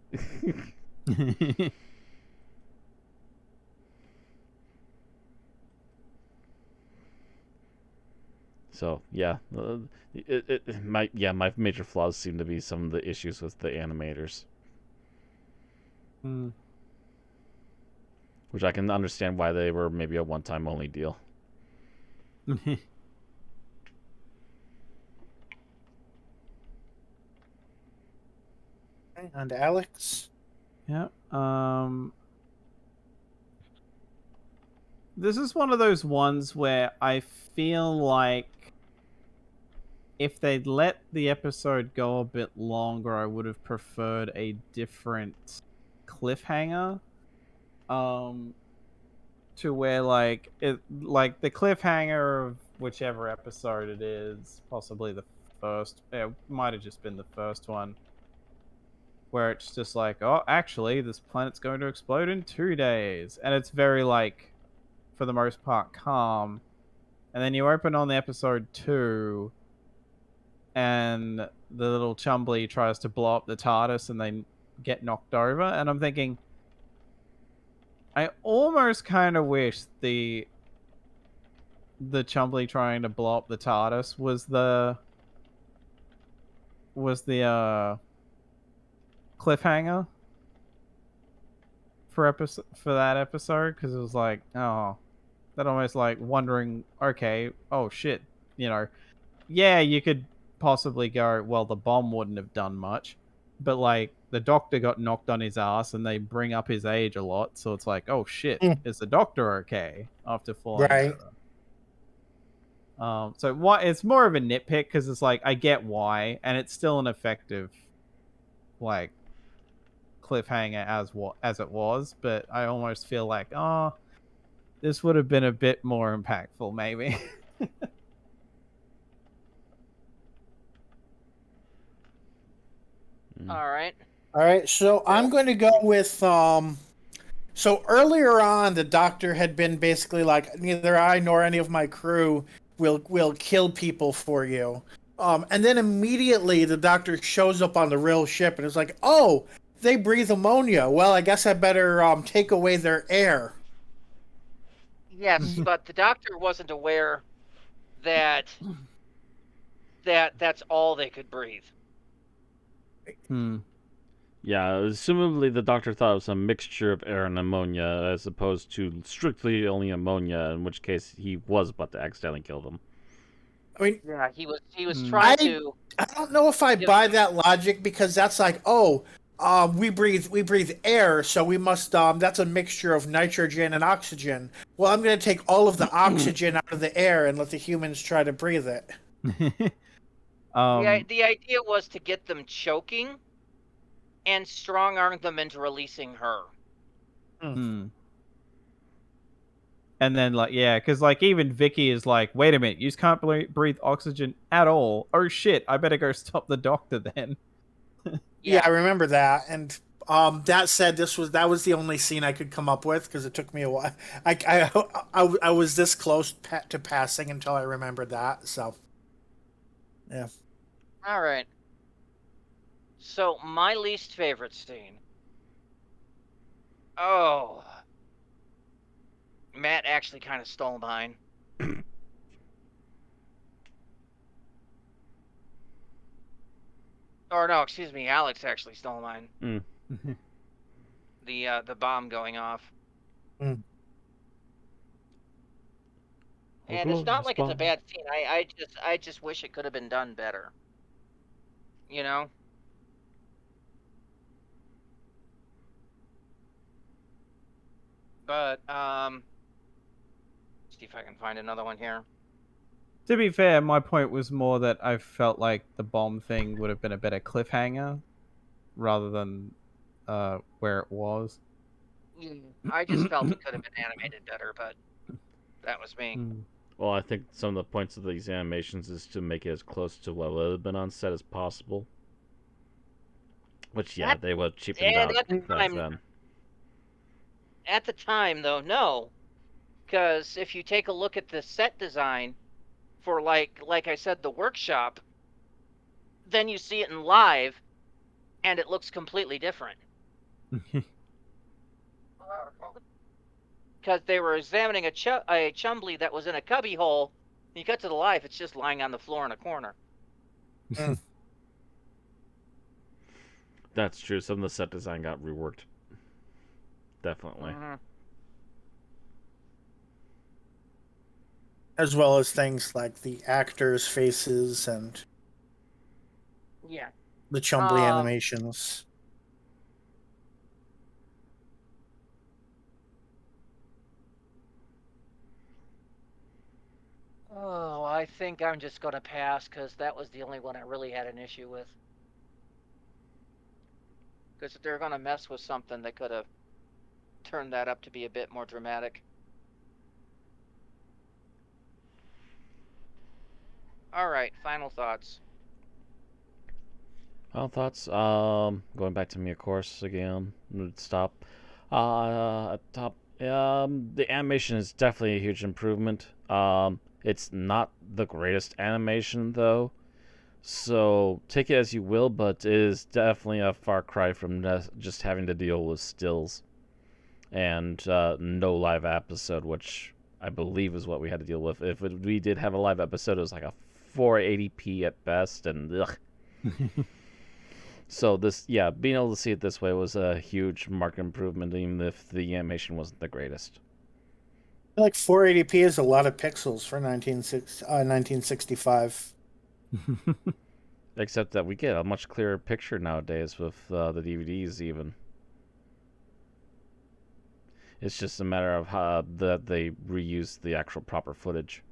So yeah, my major flaws seem to be some of the issues with the animators. Which I can understand why they were maybe a one-time only deal. Okay, on to Alex. Yeah. This is one of those ones where I feel like if they'd let the episode go a bit longer, I would have preferred a different cliffhanger. To where the cliffhanger of whichever episode it is, possibly the first, it might have just been the first one, where it's just like, oh, actually, this planet's going to explode in 2 days, and it's very like, for the most part, calm, and then you open on the episode 2, and the little Chumbly tries to blow up the TARDIS, and they get knocked over, and I'm thinking, I almost kind of wish the Chumbly trying to blow up the TARDIS was the cliffhanger for that episode, because it was like, oh, that almost like wondering, okay, oh shit, yeah, you could possibly go, well, the bomb wouldn't have done much, but like the Doctor got knocked on his ass and they bring up his age a lot, so it's like, oh shit, is the Doctor okay after falling over? So what? It's more of a nitpick, because it's like, I get why, and it's still an effective like cliffhanger as it was, but I almost feel like, oh, this would have been a bit more impactful maybe. All right. So I'm going to go with so earlier on, the Doctor had been basically like, neither I nor any of my crew will kill people for you. And then immediately the Doctor shows up on the real ship and is like, oh, they breathe ammonia. Well, I guess I better take away their air. Yes, but the Doctor wasn't aware that that's all they could breathe. Yeah, assumably the Doctor thought it was a mixture of air and ammonia as opposed to strictly only ammonia, in which case he was about to accidentally kill them. I mean, yeah, he was trying to. I don't know if I buy that logic, because that's like, oh, we breathe air, so we must that's a mixture of nitrogen and oxygen. Well, I'm going to take all of the oxygen out of the air and let the humans try to breathe it. The idea was to get them choking and strong arm them into releasing her. And then, like, yeah, because, like, even Vicky is like, wait a minute, you just can't breathe oxygen at all. Oh, shit, I better go stop the doctor then. Yeah, I remember that. And that said, that was the only scene I could come up with because it took me a while. I was this close to passing until I remembered that. So, yeah. All right. So, my least favorite scene. Oh. Matt actually kind of stole mine. Or no, excuse me, Alex actually stole mine. The bomb going off. And it's not like it's a bad scene. I just wish it could have been done better. You know? But see if I can find another one here. To be fair, my point was more that I felt like the bomb thing would have been a better cliffhanger rather than where it was. I just felt it could have been animated better, but that was me. Well, I think some of the points of these animations is to make it as close to what would have been on set as possible. Which, yeah, they would have cheapened out back then. At the time, though, no. Because if you take a look at the set design for, like I said, the workshop, then you see it in live, and it looks completely different. Because they were examining a Chumbly that was in a cubby hole. You cut to the live, it's just lying on the floor in a corner. That's true. Some of the set design got reworked. Definitely. As well as things like the actors' faces and the Chumbly animations. Oh, I think I'm just going to pass because that was the only one I really had an issue with. Because if they're going to mess with something, they could have turned that up to be a bit more dramatic. All right, final thoughts. Final thoughts. Going back to me, of course, again. Stop. Top. The animation is definitely a huge improvement. It's not the greatest animation though, so take it as you will. But it is definitely a far cry from just having to deal with stills and no live episode, which I believe is what we had to deal with. If we did have a live episode, it was like a 480p at best, and ugh. So this, yeah, being able to see it this way was a huge marked improvement, even if the animation wasn't the greatest. I feel like 480p is a lot of pixels for 1965. Except that we get a much clearer picture nowadays with the DVDs even. It's just a matter of how that they reuse the actual proper footage,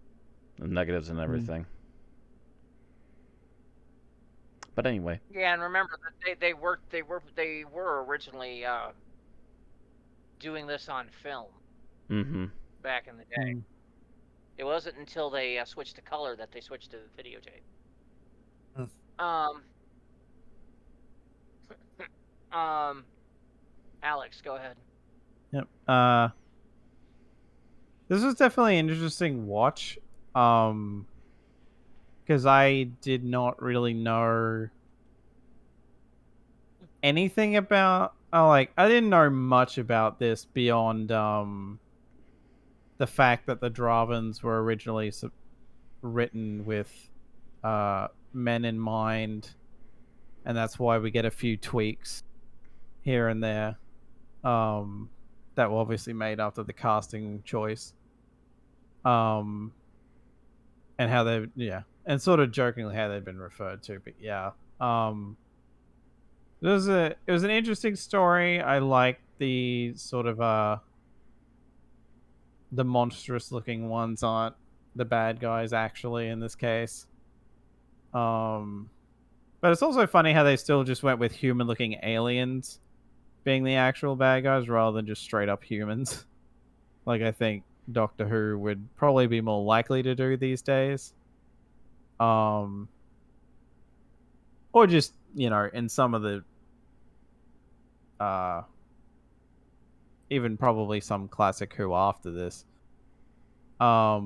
the negatives and everything. But anyway. Yeah, and remember that they were originally doing this on film. Back in the day. It wasn't until they switched to color that they switched to videotape. Alex, go ahead. Yep. This was definitely an interesting watch. Because I did not really know anything about. I didn't know much about this beyond the fact that the Dravens were originally written with men in mind, and that's why we get a few tweaks here and there that were obviously made after the casting choice. And how they, and sort of jokingly how they've been referred to, but yeah. It It was an interesting story. I liked the sort of the monstrous looking ones aren't the bad guys actually in this case. But it's also funny how they still just went with human looking aliens being the actual bad guys rather than just straight up humans. Like I think Doctor Who would probably be more likely to do these days. Or just, in some of the even probably some classic Who after this. I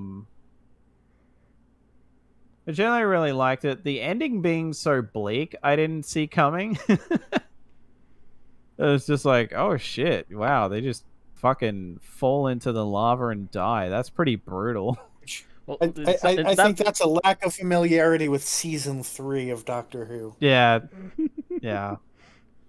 generally really liked it. The ending being so bleak, I didn't see coming. It was just like, oh shit, wow, they just fucking fall into the lava and die. That's pretty brutal. Well, I think that's a lack of familiarity with season 3 of Doctor Who. Yeah. Yeah.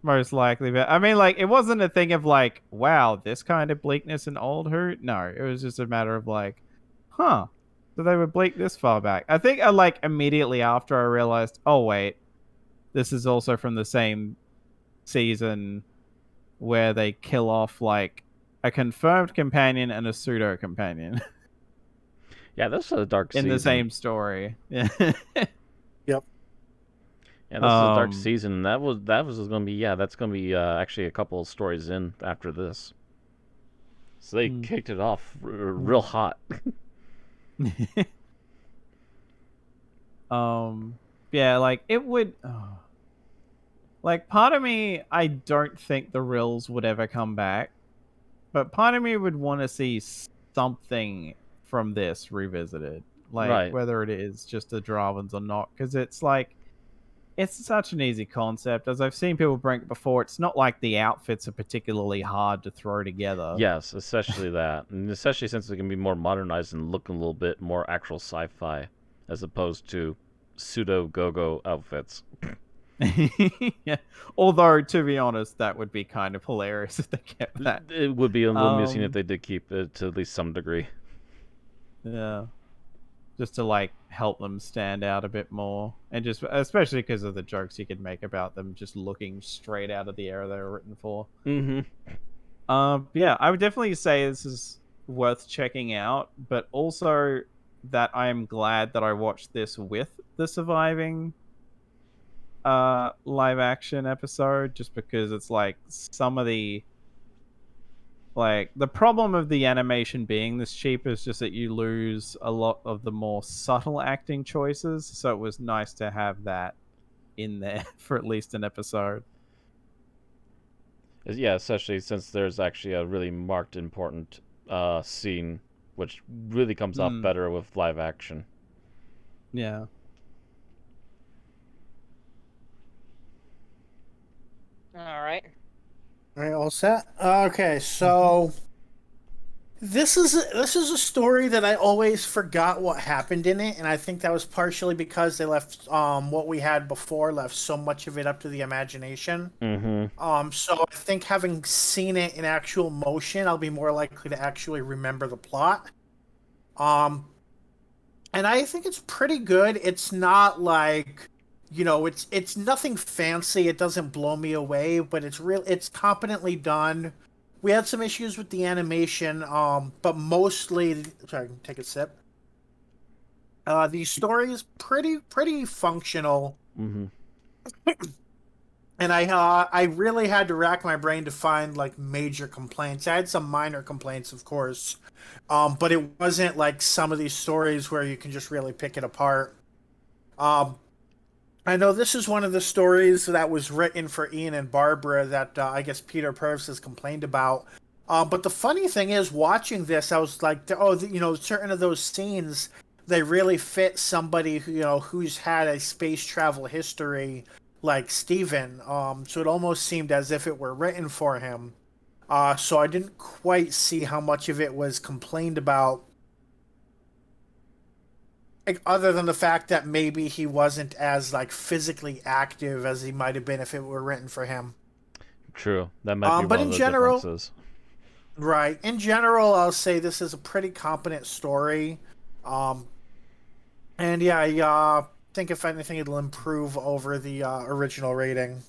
Most likely. But I mean, like, it wasn't a thing of like, wow, this kind of bleakness in old Who. No, it was just a matter of like, huh, so they were bleak this far back. I think I like immediately after I realized, oh wait, this is also from the same season where they kill off like a confirmed companion and a pseudo companion. Yeah, this is a dark in season. the same story. Yeah. Yep. Yeah, this is a dark season. That was going to be that's going to be actually a couple of stories in after this. So they kicked it off real hot. Yeah, like it would. Like part of me, I don't think the Rills would ever come back, but part of me would want to see something from this revisited, like Right. whether it is just the Dravens or not, because it's like. It's such an easy concept. As I've seen people bring it before, it's not like the outfits are particularly hard to throw together. Yes, especially that. And especially since it can be more modernized and look a little bit more actual sci-fi as opposed to pseudo go-go outfits. Yeah. Although, to be honest, that would be kind of hilarious if they kept that. It would be a little missing if they did keep it to at least some degree. Yeah. Just to like help them stand out a bit more, and just especially because of the jokes you could make about them just looking straight out of the era they were written for. Mm-hmm. Yeah, I would definitely say this is worth checking out, but also that I am glad that I watched this with the surviving live action episode, just because it's like some of the problem of the animation being this cheap is just that you lose a lot of the more subtle acting choices. So it was nice to have that in there for at least an episode. Yeah, especially since there's actually a really marked important scene, which really comes off better with live action. Yeah. All right. All right, all set. Okay, so this is a story that I always forgot what happened in it, and I think that was partially because they left what we had before left so much of it up to the imagination. Mm-hmm. So I think having seen it in actual motion, I'll be more likely to actually remember the plot. And I think it's pretty good. It's not like, it's nothing fancy. It doesn't blow me away, but it's competently done. We had some issues with the animation, but mostly, sorry, take a sip. The story is pretty functional. Mm-hmm. And I really had to rack my brain to find like major complaints. I had some minor complaints, of course, but it wasn't like some of these stories where you can just really pick it apart. I know this is one of the stories that was written for Ian and Barbara that I guess Peter Purves has complained about. But the funny thing is, watching this, I was like, certain of those scenes, they really fit somebody who's had a space travel history like Steven. So it almost seemed as if it were written for him. So I didn't quite see how much of it was complained about, other than the fact that maybe he wasn't as like physically active as he might have been if it were written for him. True, that might be but one in of the general, differences. Right. In general, I'll say this is a pretty competent story. And yeah, I think if anything, it'll improve over the original rating.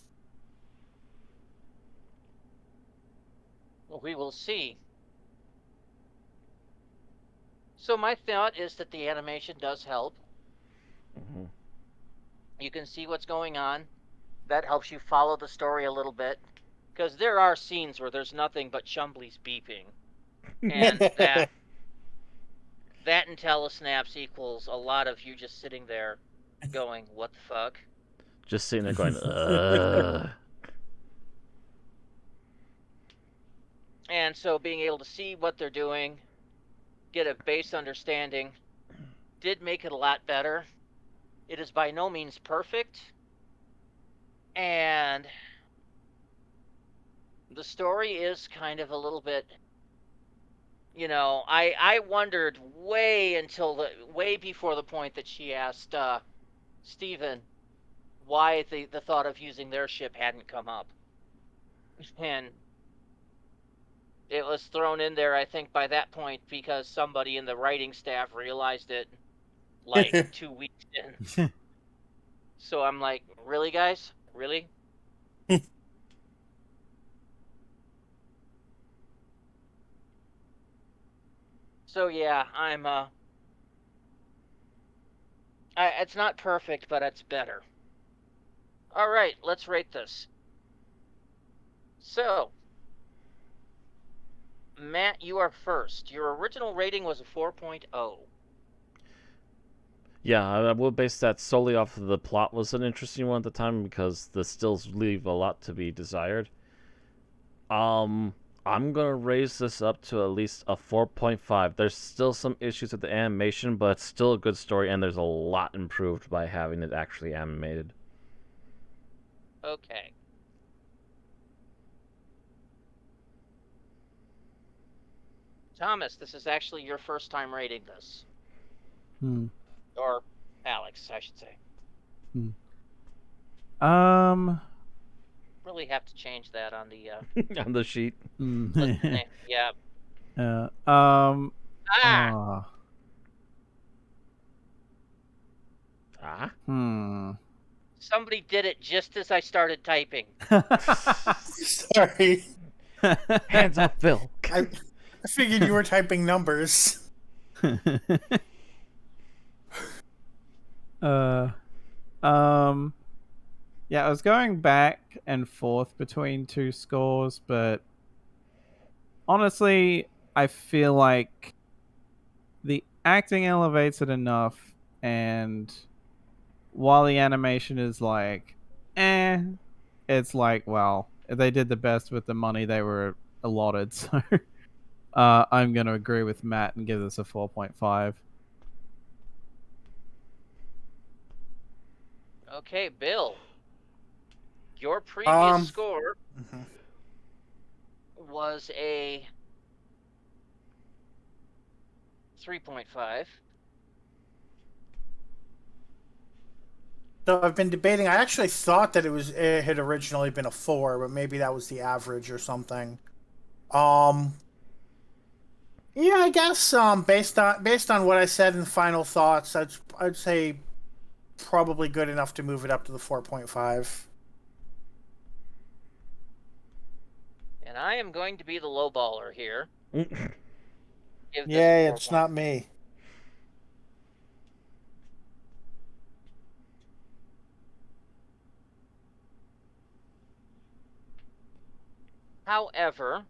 We will see. So my thought is that the animation does help. Mm-hmm. You can see what's going on. That helps you follow the story a little bit. Because there are scenes where there's nothing but Chumblies beeping. And that and telesnaps equals a lot of you just sitting there going, what the fuck? Just sitting there going, ugh. And so being able to see what they're doing, get a base understanding, did make it a lot better. It is by no means perfect. And the story is kind of a little bit, I wondered way before the point that she asked Steven why the thought of using their ship hadn't come up. And it was thrown in there, I think, by that point because somebody in the writing staff realized it like 2 weeks in. So I'm like, really, guys? Really? So yeah, it's not perfect, but it's better. All right, let's rate this. So, Matt, you are first. Your original rating was a 4.0. Yeah, I will base that solely off of the plot was an interesting one at the time because the stills leave a lot to be desired. I'm gonna raise this up to at least a 4.5. There's still some issues with the animation, but it's still a good story, and there's a lot improved by having it actually animated. Okay. Thomas, this is actually your first time rating this. Or Alex, I should say. Really have to change that on the on the sheet. Yeah. Somebody did it just as I started typing. Sorry. Hands up, Phil. I figured you were typing numbers. Yeah, I was going back and forth between two scores, but honestly, I feel like the acting elevates it enough, and while the animation is like, it's like, well, they did the best with the money they were allotted, so I'm going to agree with Matt and give this a 4.5. Okay, Bill. Your previous score was a 3.5. So I've been debating. I actually thought that it had originally been a 4, but maybe that was the average or something. Yeah, I guess based on what I said in final thoughts, I'd say probably good enough to move it up to the 4.5. And I am going to be the lowballer here. Yay, it's not me. However,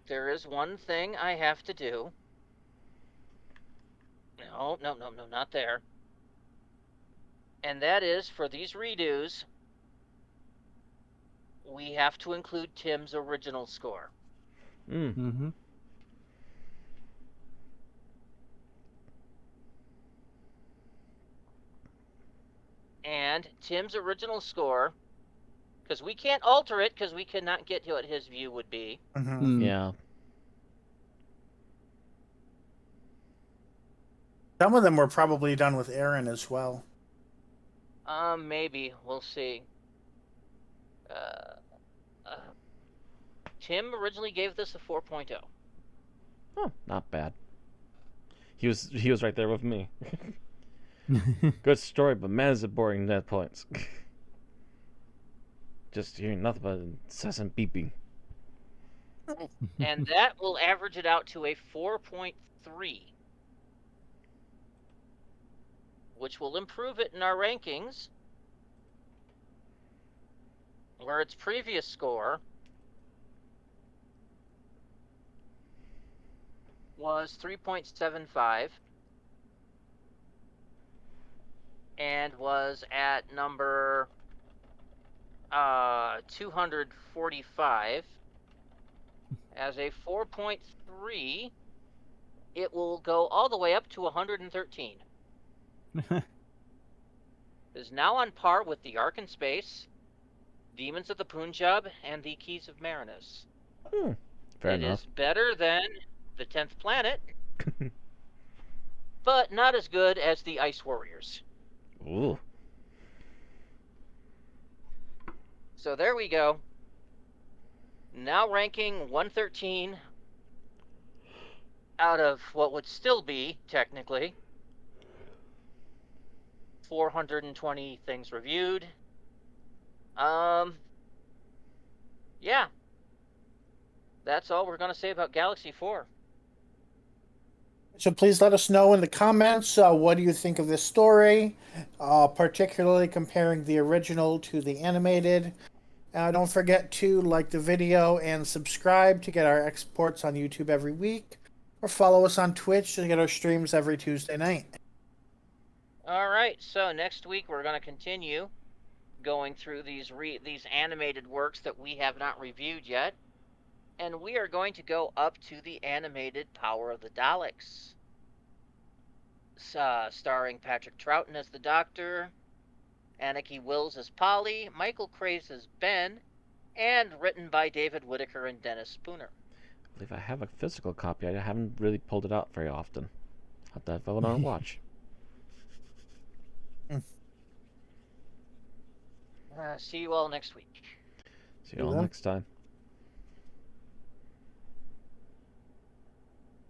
there is one thing I have to do. No, not there. And that is, for these redos, we have to include Tim's original score. Mm-hmm. And Tim's original score, because we can't alter it, because we cannot get to what his view would be. Yeah. Some of them were probably done with Aaron as well. Maybe. We'll see. Tim originally gave this a 4.0. Oh, not bad. He was right there with me. Good story, but man, is it boring net points. Just hearing nothing but incessant beeping. And that will average it out to a 4.3, which will improve it in our rankings, where its previous score was 3.75 and was at number 245. As a 4.3, it will go all the way up to 113. It is now on par with the Ark in Space, Demons of the Punjab, and the Keys of Marinus. Fair It enough. is better than the 10th Planet, but not as good as the Ice Warriors. Ooh. So there we go. Now ranking 113 out of what would still be, technically, 420 things reviewed. Yeah. That's all we're going to say about Galaxy 4. So please let us know in the comments what do you think of this story, particularly comparing the original to the animated. Don't forget to like the video and subscribe to get our exports on YouTube every week, or follow us on Twitch to get our streams every Tuesday night. All right, so next week we're going to continue going through these animated works that we have not reviewed yet, and we are going to go up to the animated Power of the Daleks, starring Patrick Troughton as the Doctor, Anarchy Wills as Polly, Michael Craze as Ben, and written by David Whitaker and Dennis Spooner. I believe I have a physical copy. I haven't really pulled it out very often. I'll have to have it on watch. See you all next week. See you all next time.